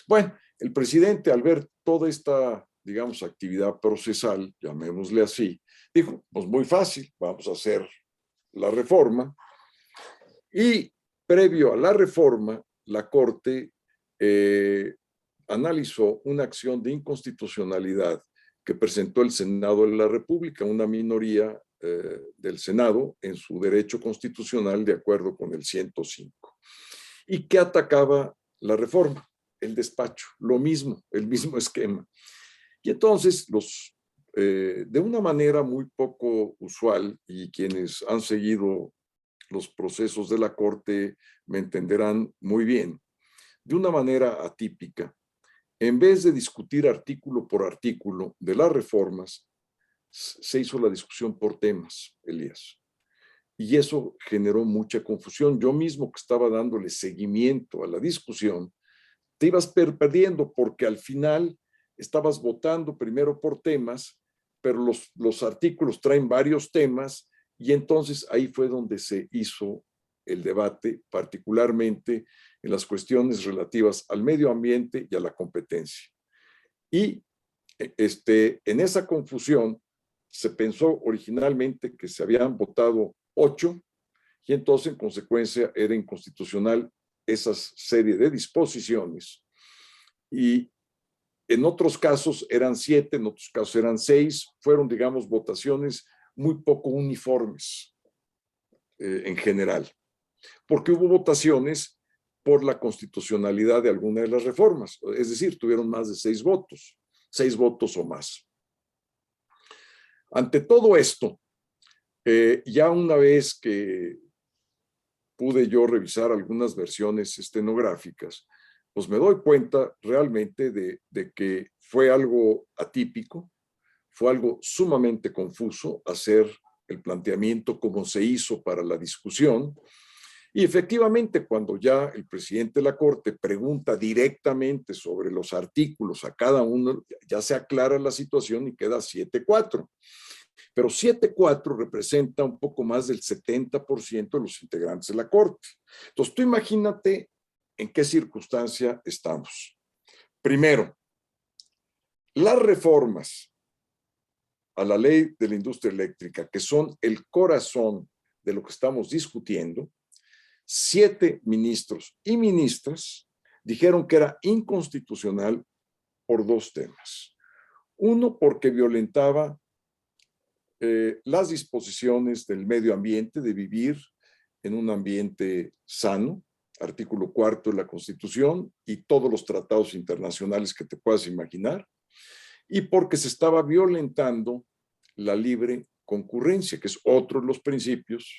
Bueno, el presidente, al ver toda esta, digamos, actividad procesal, llamémosle así, dijo, pues muy fácil, vamos a hacer la reforma. Y previo a la reforma, la Corte analizó una acción de inconstitucionalidad que presentó el Senado de la República, una minoría del Senado en su derecho constitucional de acuerdo con el 105, y que atacaba la reforma, el despacho, lo mismo, el mismo esquema. Y entonces, de una manera muy poco usual, y quienes han seguido los procesos de la Corte me entenderán muy bien, de una manera atípica, en vez de discutir artículo por artículo de las reformas, se hizo la discusión por temas, Elías. Y eso generó mucha confusión. Yo mismo que estaba dándole seguimiento a la discusión, te ibas perdiendo porque al final estabas votando primero por temas, pero los artículos traen varios temas y entonces ahí fue donde se hizo el debate, particularmente en las cuestiones relativas al medio ambiente y a la competencia. Y en esa confusión se pensó originalmente que se habían votado 8 y entonces en consecuencia era inconstitucional esa serie de disposiciones. Y en otros casos eran 7, en otros casos eran 6, fueron, digamos, votaciones muy poco uniformes en general, porque hubo votaciones por la constitucionalidad de alguna de las reformas, es decir, tuvieron más de 6 votos o más. Ante todo esto, ya una vez que pude yo revisar algunas versiones estenográficas, pues me doy cuenta realmente de que fue algo atípico, fue algo sumamente confuso hacer el planteamiento como se hizo para la discusión. Y efectivamente, cuando ya el presidente de la Corte pregunta directamente sobre los artículos a cada uno, ya se aclara la situación y queda 7-4. Pero 7-4 representa un poco más del 70% de los integrantes de la Corte. Entonces, tú imagínate en qué circunstancia estamos. Primero, las reformas a la ley de la industria eléctrica, que son el corazón de lo que estamos discutiendo, 7 ministros y ministras dijeron que era inconstitucional por 2 temas. Uno, porque violentaba las disposiciones del medio ambiente, de vivir en un ambiente sano, artículo 4 de la Constitución y todos los tratados internacionales que te puedas imaginar, y porque se estaba violentando la libre concurrencia, que es otro de los principios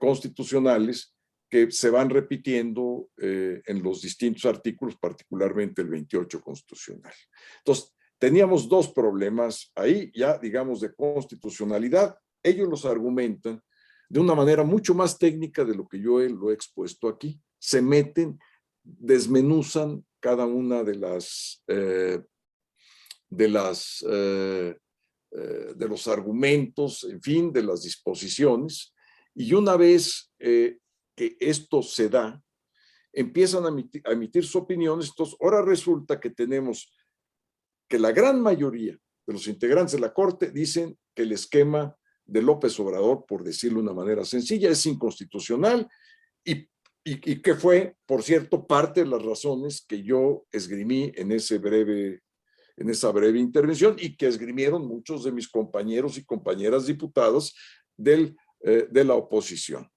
constitucionales que se van repitiendo en los distintos artículos, particularmente el 28 constitucional. Entonces, teníamos 2 problemas ahí, ya digamos de constitucionalidad. Ellos los argumentan de una manera mucho más técnica de lo que yo lo he expuesto aquí. Se meten, desmenuzan cada una de los argumentos, en fin, de las disposiciones. Y una vez que esto se da, empiezan a emitir sus opiniones. Entonces, ahora resulta que tenemos que la gran mayoría de los integrantes de la Corte dicen que el esquema de López Obrador, por decirlo de una manera sencilla, es inconstitucional y que fue, por cierto, parte de las razones que yo esgrimí en esa breve intervención y que esgrimieron muchos de mis compañeros y compañeras diputados de la oposición.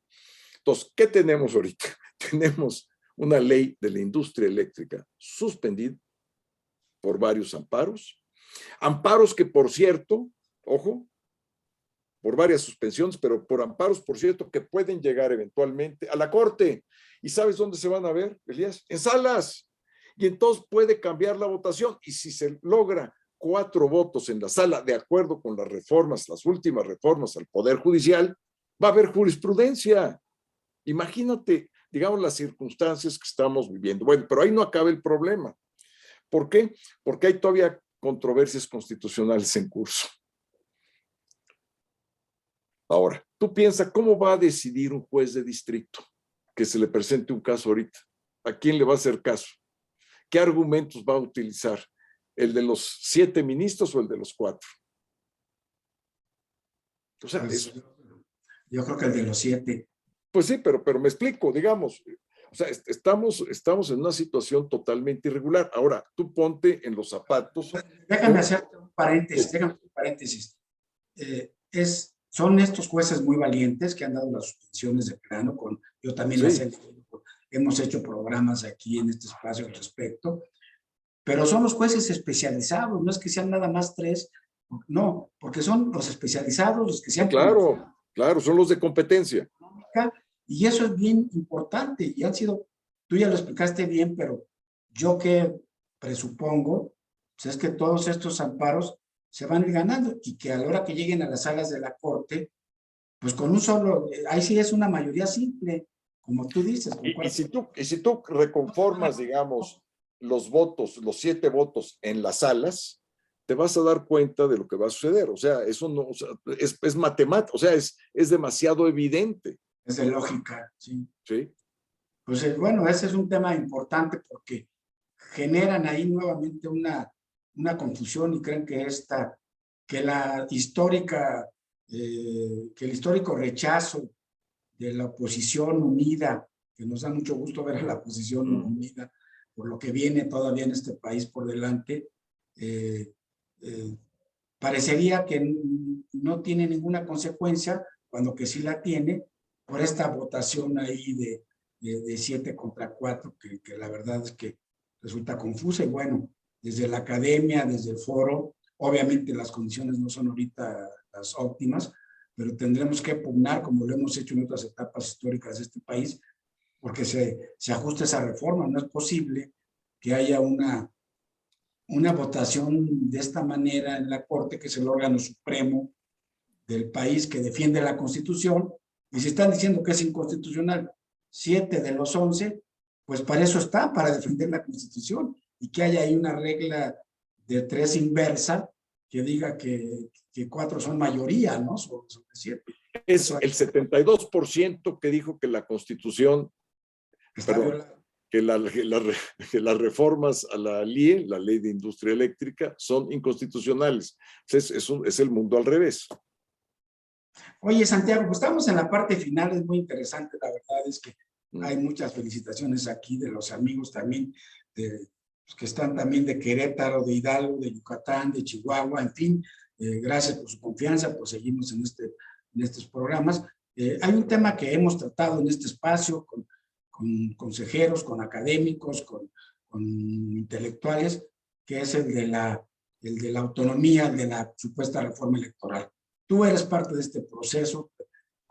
Entonces, ¿qué tenemos ahorita? Tenemos una ley de la industria eléctrica suspendida por varios amparos que, por cierto, ojo, por varias suspensiones, pero por amparos, por cierto, que pueden llegar eventualmente a la Corte. ¿Y sabes dónde se van a ver, Elías? En salas. Y entonces puede cambiar la votación. Y si se logra 4 votos en la sala, de acuerdo con las reformas, las últimas reformas al Poder Judicial, va a haber jurisprudencia. Imagínate, digamos, las circunstancias que estamos viviendo. Bueno, pero ahí no acaba el problema. ¿Por qué? Porque hay todavía controversias constitucionales en curso. Ahora, tú piensas, ¿cómo va a decidir un juez de distrito que se le presente un caso ahorita? ¿A quién le va a hacer caso? ¿Qué argumentos va a utilizar? ¿El de los 7 ministros o el de los 4? O sea, Pues, yo creo que el de los 7. pues sí, pero me explico, digamos. O sea, estamos en una situación totalmente irregular. Ahora, tú ponte en los zapatos. Déjame hacerte un paréntesis, déjame hacer un paréntesis. Son estos jueces muy valientes que han dado las suspensiones de plano, yo también Sí. las he leído, hemos hecho programas aquí en este espacio al respecto, pero son los jueces especializados, no es que sean nada más 3, no, porque son los especializados, los que se Sí, han claro, son los de competencia. Y eso es bien importante, y han sido, tú ya lo explicaste bien, pero yo que presupongo, pues es que todos estos amparos se van a ir ganando, y que a la hora que lleguen a las salas de la Corte, pues con un solo, ahí sí es una mayoría simple, como tú dices. Y si tú reconformas, digamos, los votos, los 7 votos en las salas, te vas a dar cuenta de lo que va a suceder. O sea, eso no, o sea, es matemático, o sea, es demasiado evidente. Es de lógica, sí. Sí. Pues bueno, ese es un tema importante porque generan ahí nuevamente una confusión y creen que que el histórico rechazo de la oposición unida, que nos da mucho gusto ver a la oposición unida por lo que viene todavía en este país por delante, parecería que no tiene ninguna consecuencia, cuando que sí la tiene, por esta votación ahí de 7 contra 4, que la verdad es que resulta confusa. Y bueno, desde la academia, desde el foro, obviamente las condiciones no son ahorita las óptimas, pero tendremos que pugnar, como lo hemos hecho en otras etapas históricas de este país, porque se ajuste esa reforma. No es posible que haya una votación de esta manera en la Corte, que es el órgano supremo del país que defiende la Constitución, y si están diciendo que es inconstitucional 7 de los 11, pues para eso está, para defender la Constitución, y que haya ahí una regla de 3 inversa que diga que 4 son mayoría, ¿no? Sobre 7. Es el 72% que dijo que la Constitución, perdón, que las reformas a la LIE, la Ley de Industria Eléctrica, son inconstitucionales. Es el mundo al revés. Oye, Santiago, pues estamos en la parte final, es muy interesante, la verdad es que hay muchas felicitaciones aquí de los amigos también, pues, que están también de Querétaro, de Hidalgo, de Yucatán, de Chihuahua, en fin, gracias por su confianza, por seguirnos en estos programas. Hay un tema que hemos tratado en este espacio con consejeros, con académicos, con intelectuales, que es el de la autonomía, el de la supuesta reforma electoral. Tú eres parte de este proceso,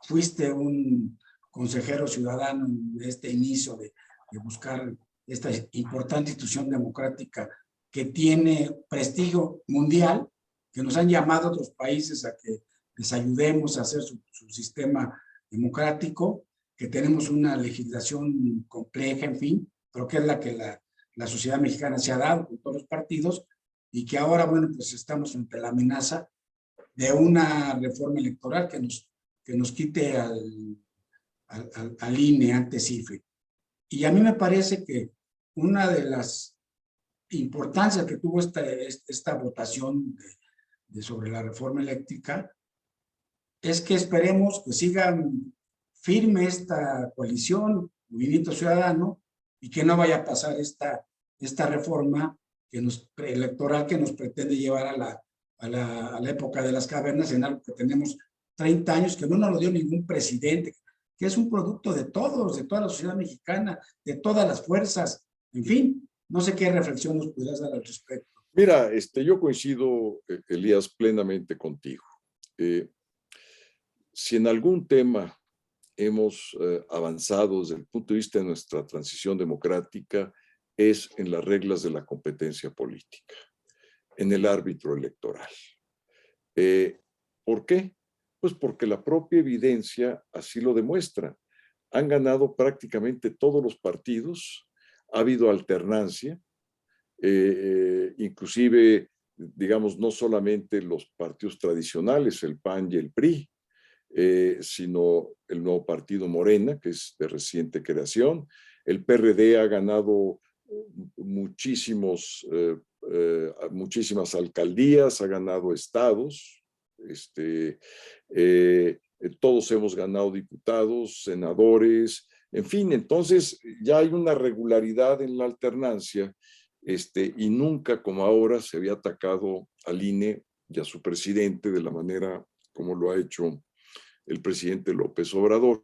fuiste un consejero ciudadano en este inicio de buscar esta importante institución democrática que tiene prestigio mundial, que nos han llamado otros países a que les ayudemos a hacer su sistema democrático, que tenemos una legislación compleja, en fin, pero que es la que la sociedad mexicana se ha dado con todos los partidos, y que ahora, bueno, pues estamos ante la amenaza de una reforma electoral que nos quite al INE, antes IFE. Y a mí me parece que una de las importancias que tuvo esta votación sobre la reforma eléctrica es que esperemos que sigan firme esta coalición, Movimiento Ciudadano, y que no vaya a pasar esta reforma electoral que nos pretende llevar a la época de las cavernas, en algo que tenemos 30 años, que no nos lo dio ningún presidente, que es un producto de todos, de toda la sociedad mexicana, de todas las fuerzas, en fin, no sé qué reflexión nos pudieras dar al respecto. Mira, yo coincido, Elías, plenamente contigo. Si en algún tema hemos avanzado desde el punto de vista de nuestra transición democrática, es en las reglas de la competencia política, en el árbitro electoral. ¿Por qué? Pues porque la propia evidencia así lo demuestra. Han ganado prácticamente todos los partidos, ha habido alternancia, inclusive digamos, no solamente los partidos tradicionales, el PAN y el PRI, sino el nuevo partido Morena, que es de reciente creación. El PRD ha ganado muchísimas alcaldías, ha ganado estados, todos hemos ganado diputados, senadores, en fin, entonces ya hay una regularidad en la alternancia, y nunca como ahora se había atacado al INE y a su presidente de la manera como lo ha hecho el presidente López Obrador.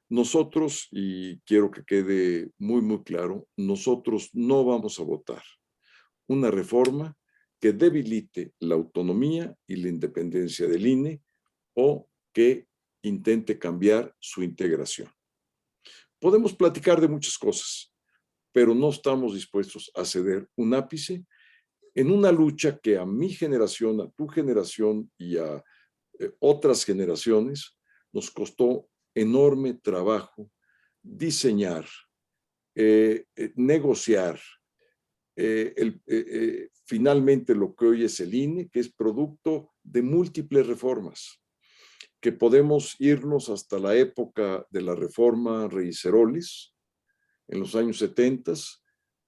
Nosotros, y quiero que quede muy, muy claro, nosotros no vamos a votar una reforma que debilite la autonomía y la independencia del INE o que intente cambiar su integración. Podemos platicar de muchas cosas, pero no estamos dispuestos a ceder un ápice en una lucha que a mi generación, a tu generación y a otras generaciones nos costó enorme trabajo diseñar, negociar, finalmente lo que hoy es el INE, que es producto de múltiples reformas, que podemos irnos hasta la época de la reforma Reyes-Heroles, en los años 70,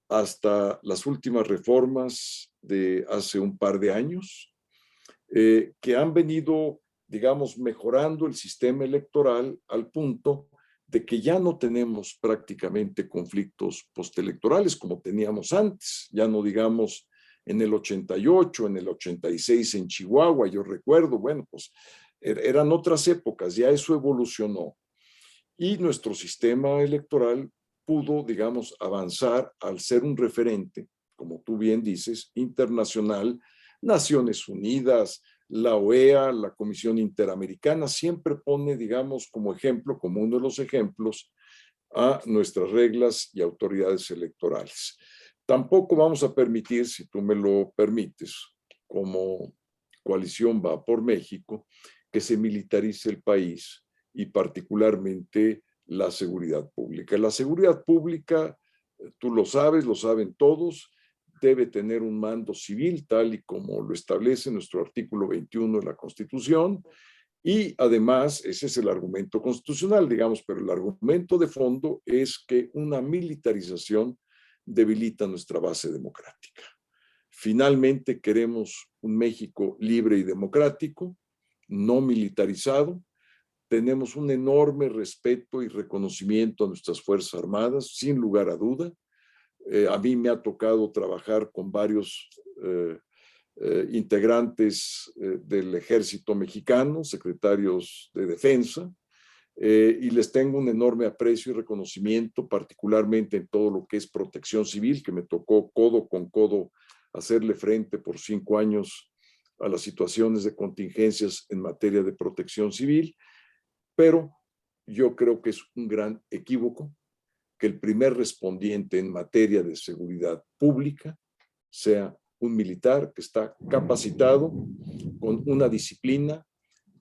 hasta las últimas reformas de hace un par de años, que han venido, digamos, mejorando el sistema electoral al punto de que ya no tenemos prácticamente conflictos postelectorales como teníamos antes, ya no digamos en el 88, en el 86 en Chihuahua, yo recuerdo, bueno, pues eran otras épocas, ya eso evolucionó. Y nuestro sistema electoral pudo, digamos, avanzar al ser un referente, como tú bien dices, internacional. Naciones Unidas, la OEA, la Comisión Interamericana, siempre pone, digamos, como ejemplo, como uno de los ejemplos, a nuestras reglas y autoridades electorales. Tampoco vamos a permitir, si tú me lo permites, como Coalición Va por México, que se militarice el país y particularmente la seguridad pública. La seguridad pública, tú lo sabes, lo saben todos, debe tener un mando civil, tal y como lo establece nuestro artículo 21 de la Constitución, y además, ese es el argumento constitucional, digamos, pero el argumento de fondo es que una militarización debilita nuestra base democrática. Finalmente, queremos un México libre y democrático, no militarizado. Tenemos un enorme respeto y reconocimiento a nuestras Fuerzas Armadas, sin lugar a duda. A mí me ha tocado trabajar con varios integrantes del Ejército Mexicano, secretarios de Defensa, y les tengo un enorme aprecio y reconocimiento, particularmente en todo lo que es protección civil, que me tocó codo con codo hacerle frente por 5 años a las situaciones de contingencias en materia de protección civil, pero yo creo que es un gran equívoco que el primer respondiente en materia de seguridad pública sea un militar que está capacitado, con una disciplina,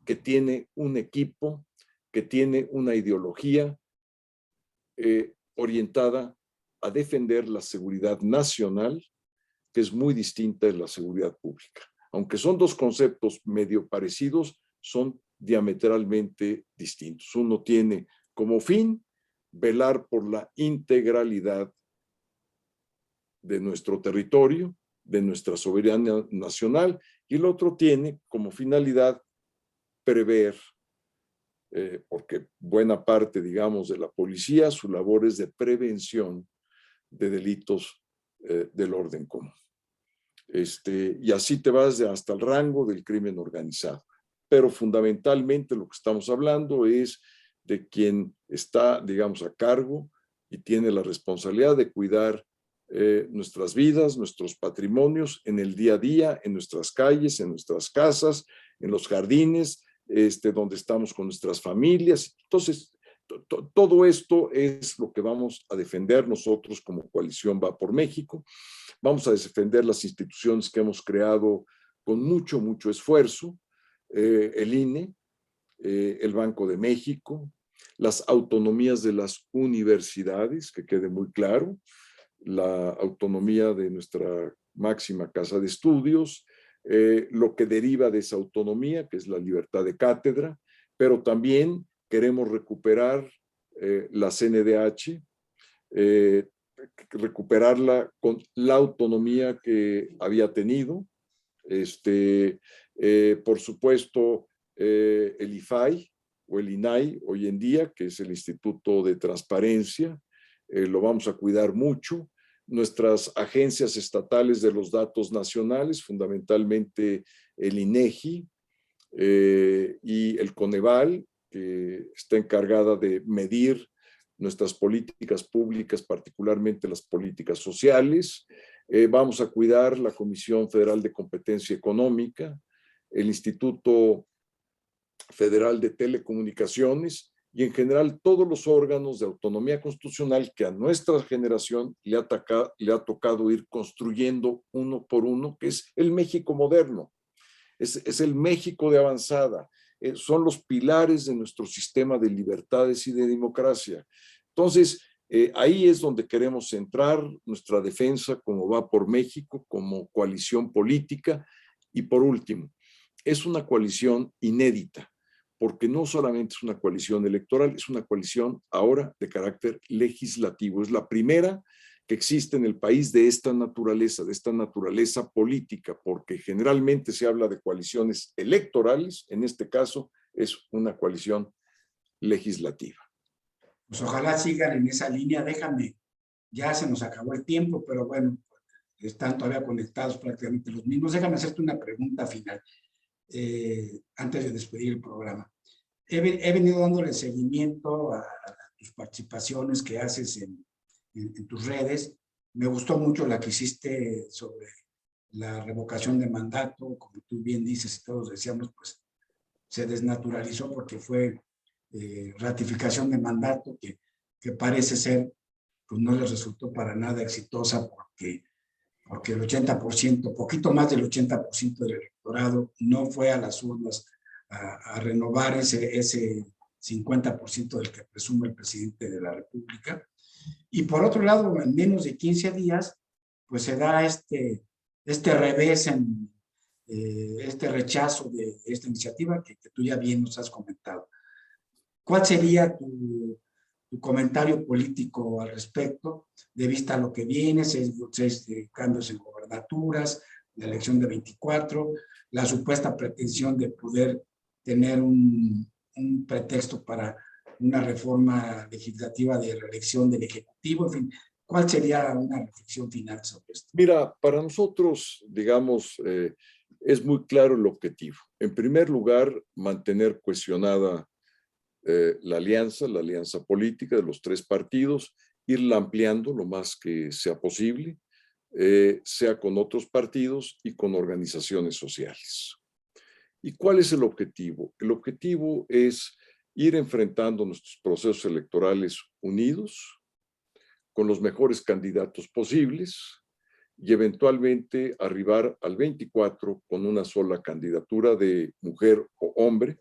que tiene un equipo, que tiene una ideología orientada a defender la seguridad nacional, que es muy distinta de la seguridad pública. Aunque son dos conceptos medio parecidos, son diametralmente distintos. Uno tiene como fin velar por la integralidad de nuestro territorio, de nuestra soberanía nacional, y el otro tiene como finalidad prever, porque buena parte, digamos, de la policía, su labor es de prevención de delitos del orden común. Y así te vas hasta el rango del crimen organizado. Pero fundamentalmente lo que estamos hablando es de quien está, digamos, a cargo y tiene la responsabilidad de cuidar nuestras vidas, nuestros patrimonios en el día a día, en nuestras calles, en nuestras casas, en los jardines, donde estamos con nuestras familias. Entonces, todo esto es lo que vamos a defender nosotros como Coalición Va por México. Vamos a defender las instituciones que hemos creado con mucho, mucho esfuerzo, el INE, el Banco de México, las autonomías de las universidades, que quede muy claro, la autonomía de nuestra máxima casa de estudios, lo que deriva de esa autonomía, que es la libertad de cátedra, pero también queremos recuperar la CNDH, recuperarla con la autonomía que había tenido. Por supuesto, el IFAI o el INAI hoy en día, que es el Instituto de Transparencia, lo vamos a cuidar mucho. Nuestras agencias estatales de los datos nacionales, fundamentalmente el INEGI y el Coneval, que está encargada de medir nuestras políticas públicas, particularmente las políticas sociales. Vamos a cuidar la Comisión Federal de Competencia Económica, el Instituto Federal de Telecomunicaciones y en general todos los órganos de autonomía constitucional que a nuestra generación le ha tocado ir construyendo uno por uno, que es el México moderno, es el México de avanzada, son los pilares de nuestro sistema de libertades y de democracia. Entonces, ahí es donde queremos centrar nuestra defensa como Va por México, como coalición política. Y por último, es una coalición inédita, porque no solamente es una coalición electoral, es una coalición ahora de carácter legislativo. Es la primera que existe en el país de esta naturaleza política, porque generalmente se habla de coaliciones electorales, en este caso es una coalición legislativa. Pues ojalá sigan en esa línea. Déjame, ya se nos acabó el tiempo, pero bueno, están todavía conectados prácticamente los mismos. Déjame hacerte una pregunta final antes de despedir el programa. He venido dándole seguimiento a tus participaciones que haces en tus redes. Me gustó mucho la que hiciste sobre la revocación de mandato, como tú bien dices y todos decíamos, pues se desnaturalizó porque fue ratificación de mandato que parece ser, pues no les resultó para nada exitosa porque el 80%, poquito más del 80% del electorado no fue a las urnas a renovar ese 50% del que presume el presidente de la República. Y por otro lado, en menos de 15 días, pues se da este revés, este rechazo de esta iniciativa que tú ya bien nos has comentado. ¿Cuál sería tu comentario político al respecto, de vista a lo que viene, seis cambios en gobernaturas, la elección de 24, la supuesta pretensión de poder tener un pretexto para una reforma legislativa de reelección del Ejecutivo? En fin, ¿cuál sería una reflexión final sobre esto? Mira, para nosotros, digamos, es muy claro el objetivo. En primer lugar, mantener cohesionada la alianza política de los tres partidos, irla ampliando lo más que sea posible, sea con otros partidos y con organizaciones sociales. ¿Y cuál es el objetivo? El objetivo es ir enfrentando nuestros procesos electorales unidos, con los mejores candidatos posibles y eventualmente arribar al 24 con una sola candidatura de mujer o hombre,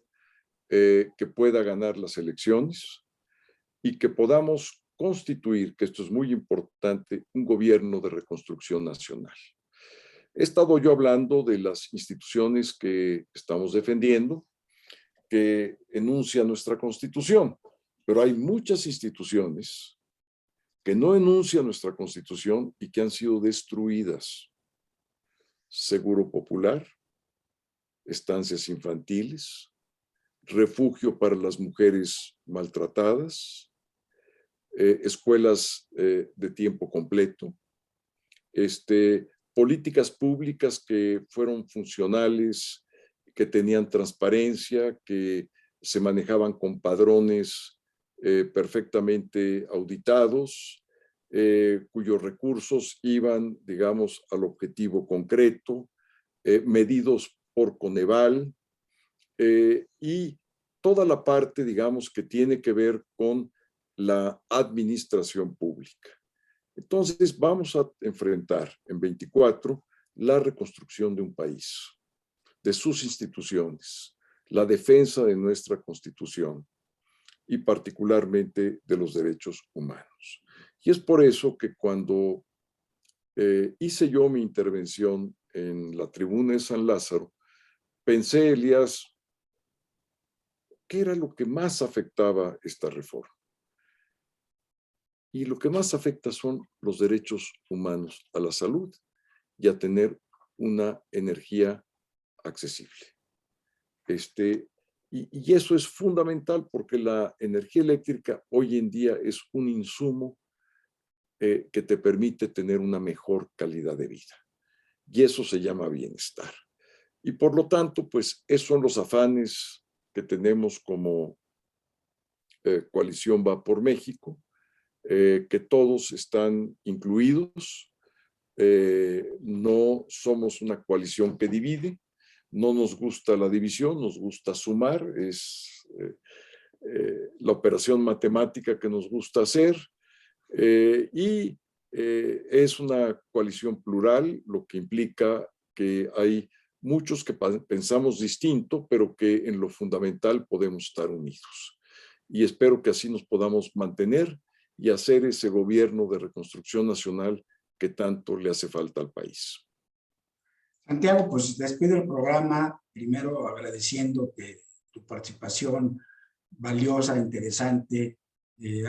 que pueda ganar las elecciones y que podamos constituir, que esto es muy importante, un gobierno de reconstrucción nacional. He estado yo hablando de las instituciones que estamos defendiendo, que enuncia nuestra Constitución, pero hay muchas instituciones que no enuncian nuestra Constitución y que han sido destruidas. Seguro Popular, estancias infantiles, refugio para las mujeres maltratadas, escuelas de tiempo completo, políticas públicas que fueron funcionales, que tenían transparencia, que se manejaban con padrones perfectamente auditados, cuyos recursos iban, digamos, al objetivo concreto, medidos por Coneval, y toda la parte, digamos, que tiene que ver con la administración pública. Entonces, vamos a enfrentar en 24 la reconstrucción de un país, de sus instituciones, la defensa de nuestra Constitución y particularmente de los derechos humanos. Y es por eso que cuando hice yo mi intervención en la tribuna de San Lázaro, pensé, Elías, ¿qué era lo que más afectaba esta reforma? Y lo que más afecta son los derechos humanos a la salud y a tener una energía accesible. Y eso es fundamental porque la energía eléctrica hoy en día es un insumo que te permite tener una mejor calidad de vida. Y eso se llama bienestar. Y por lo tanto, pues esos son los afanes que tenemos como Coalición Va por México, que todos están incluidos. No somos una coalición que divide, no nos gusta la división, nos gusta sumar, es la operación matemática que nos gusta hacer, y es una coalición plural, lo que implica que hay muchos que pensamos distinto, pero que en lo fundamental podemos estar unidos. Y espero que así nos podamos mantener y hacer ese gobierno de reconstrucción nacional que tanto le hace falta al país. Santiago, pues despido el programa, primero agradeciéndote tu participación valiosa, interesante.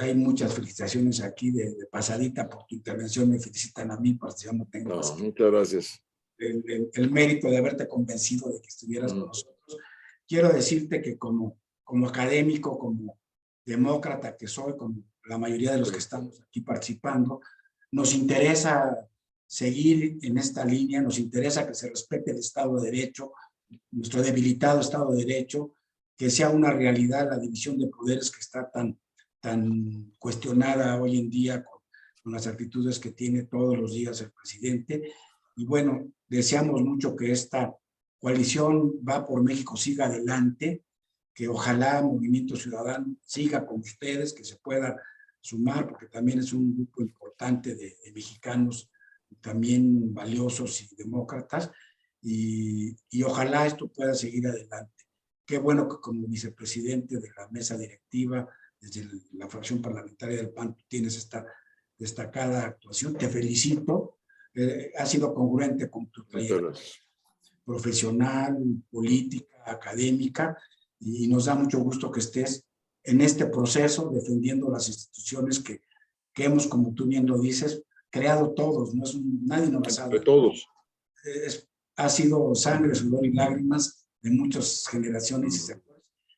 Hay muchas felicitaciones aquí de pasadita por tu intervención, me felicitan a mí, pues yo no tengo muchas gracias. El mérito de haberte convencido de que estuvieras con nosotros. Quiero decirte que como académico, como demócrata que soy, como la mayoría de los que estamos aquí participando, nos interesa seguir en esta línea, nos interesa que se respete el Estado de Derecho, nuestro debilitado Estado de Derecho, que sea una realidad la división de poderes que está tan cuestionada hoy en día con las actitudes que tiene todos los días el presidente. Y bueno, deseamos mucho que esta coalición Va por México siga adelante, que ojalá Movimiento Ciudadano siga con ustedes, que se pueda sumar, porque también es un grupo importante de mexicanos también valiosos y demócratas, y ojalá esto pueda seguir adelante. Qué bueno que como vicepresidente de la mesa directiva, desde la fracción parlamentaria del PAN, tienes esta destacada actuación. Te felicito. Ha sido congruente con tu trayectoria profesional, política, académica, y nos da mucho gusto que estés en este proceso defendiendo las instituciones que hemos, como tú bien lo dices, creado todos, no es nadie nos las ha dado. De todos. Ha sido sangre, sudor y lágrimas de muchas generaciones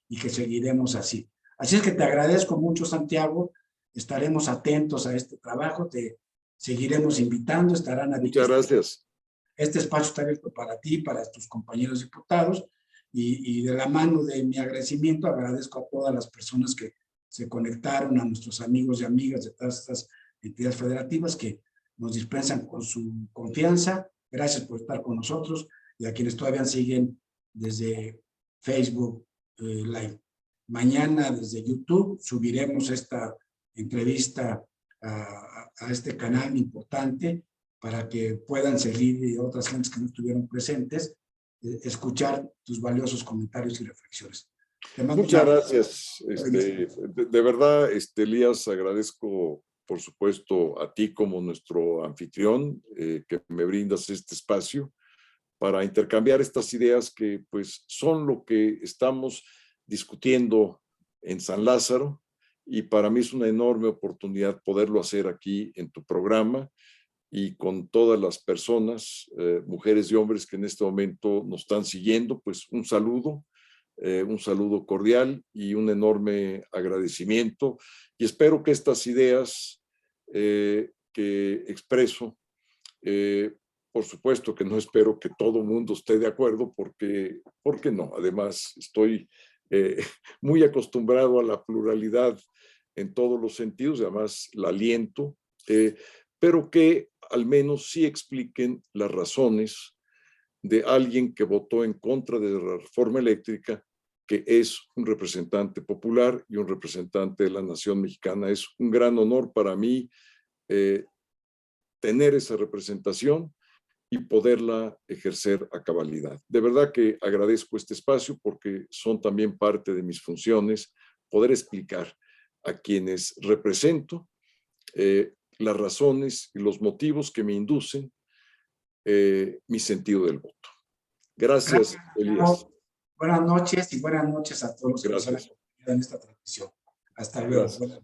y que seguiremos así. Así es que te agradezco mucho, Santiago. Estaremos atentos a este trabajo, te seguiremos invitando, estarán abiertos. Muchas gracias. Este espacio está abierto para ti, para tus compañeros diputados, y de la mano de mi agradecimiento agradezco a todas las personas que se conectaron, a nuestros amigos y amigas de todas estas entidades federativas que nos dispensan con su confianza. Gracias por estar con nosotros, y a quienes todavía siguen desde Facebook Live. Mañana desde YouTube subiremos esta entrevista a este canal importante para que puedan seguir, y otras gentes que no estuvieron presentes, escuchar tus valiosos comentarios y reflexiones. Muchas gracias. De verdad, Elías, agradezco, por supuesto, a ti como nuestro anfitrión, que me brindas este espacio para intercambiar estas ideas que pues son lo que estamos discutiendo en San Lázaro, y para mí es una enorme oportunidad poderlo hacer aquí en tu programa y con todas las personas, mujeres y hombres que en este momento nos están siguiendo. Pues un saludo cordial y un enorme agradecimiento, y espero que estas ideas que expreso, por supuesto que no espero que todo el mundo esté de acuerdo, porque no, además estoy muy acostumbrado a la pluralidad en todos los sentidos, además la aliento, pero que al menos sí expliquen las razones de alguien que votó en contra de la reforma eléctrica, que es un representante popular y un representante de la nación mexicana. Es un gran honor para mí tener esa representación y poderla ejercer a cabalidad. De verdad que agradezco este espacio, porque son también parte de mis funciones poder explicar a quienes represento las razones y los motivos que me inducen mi sentido del voto. Gracias, Elías. Buenas noches y buenas noches a todos los que nos han Gracias. acompañado en esta transmisión. Hasta luego. Gracias.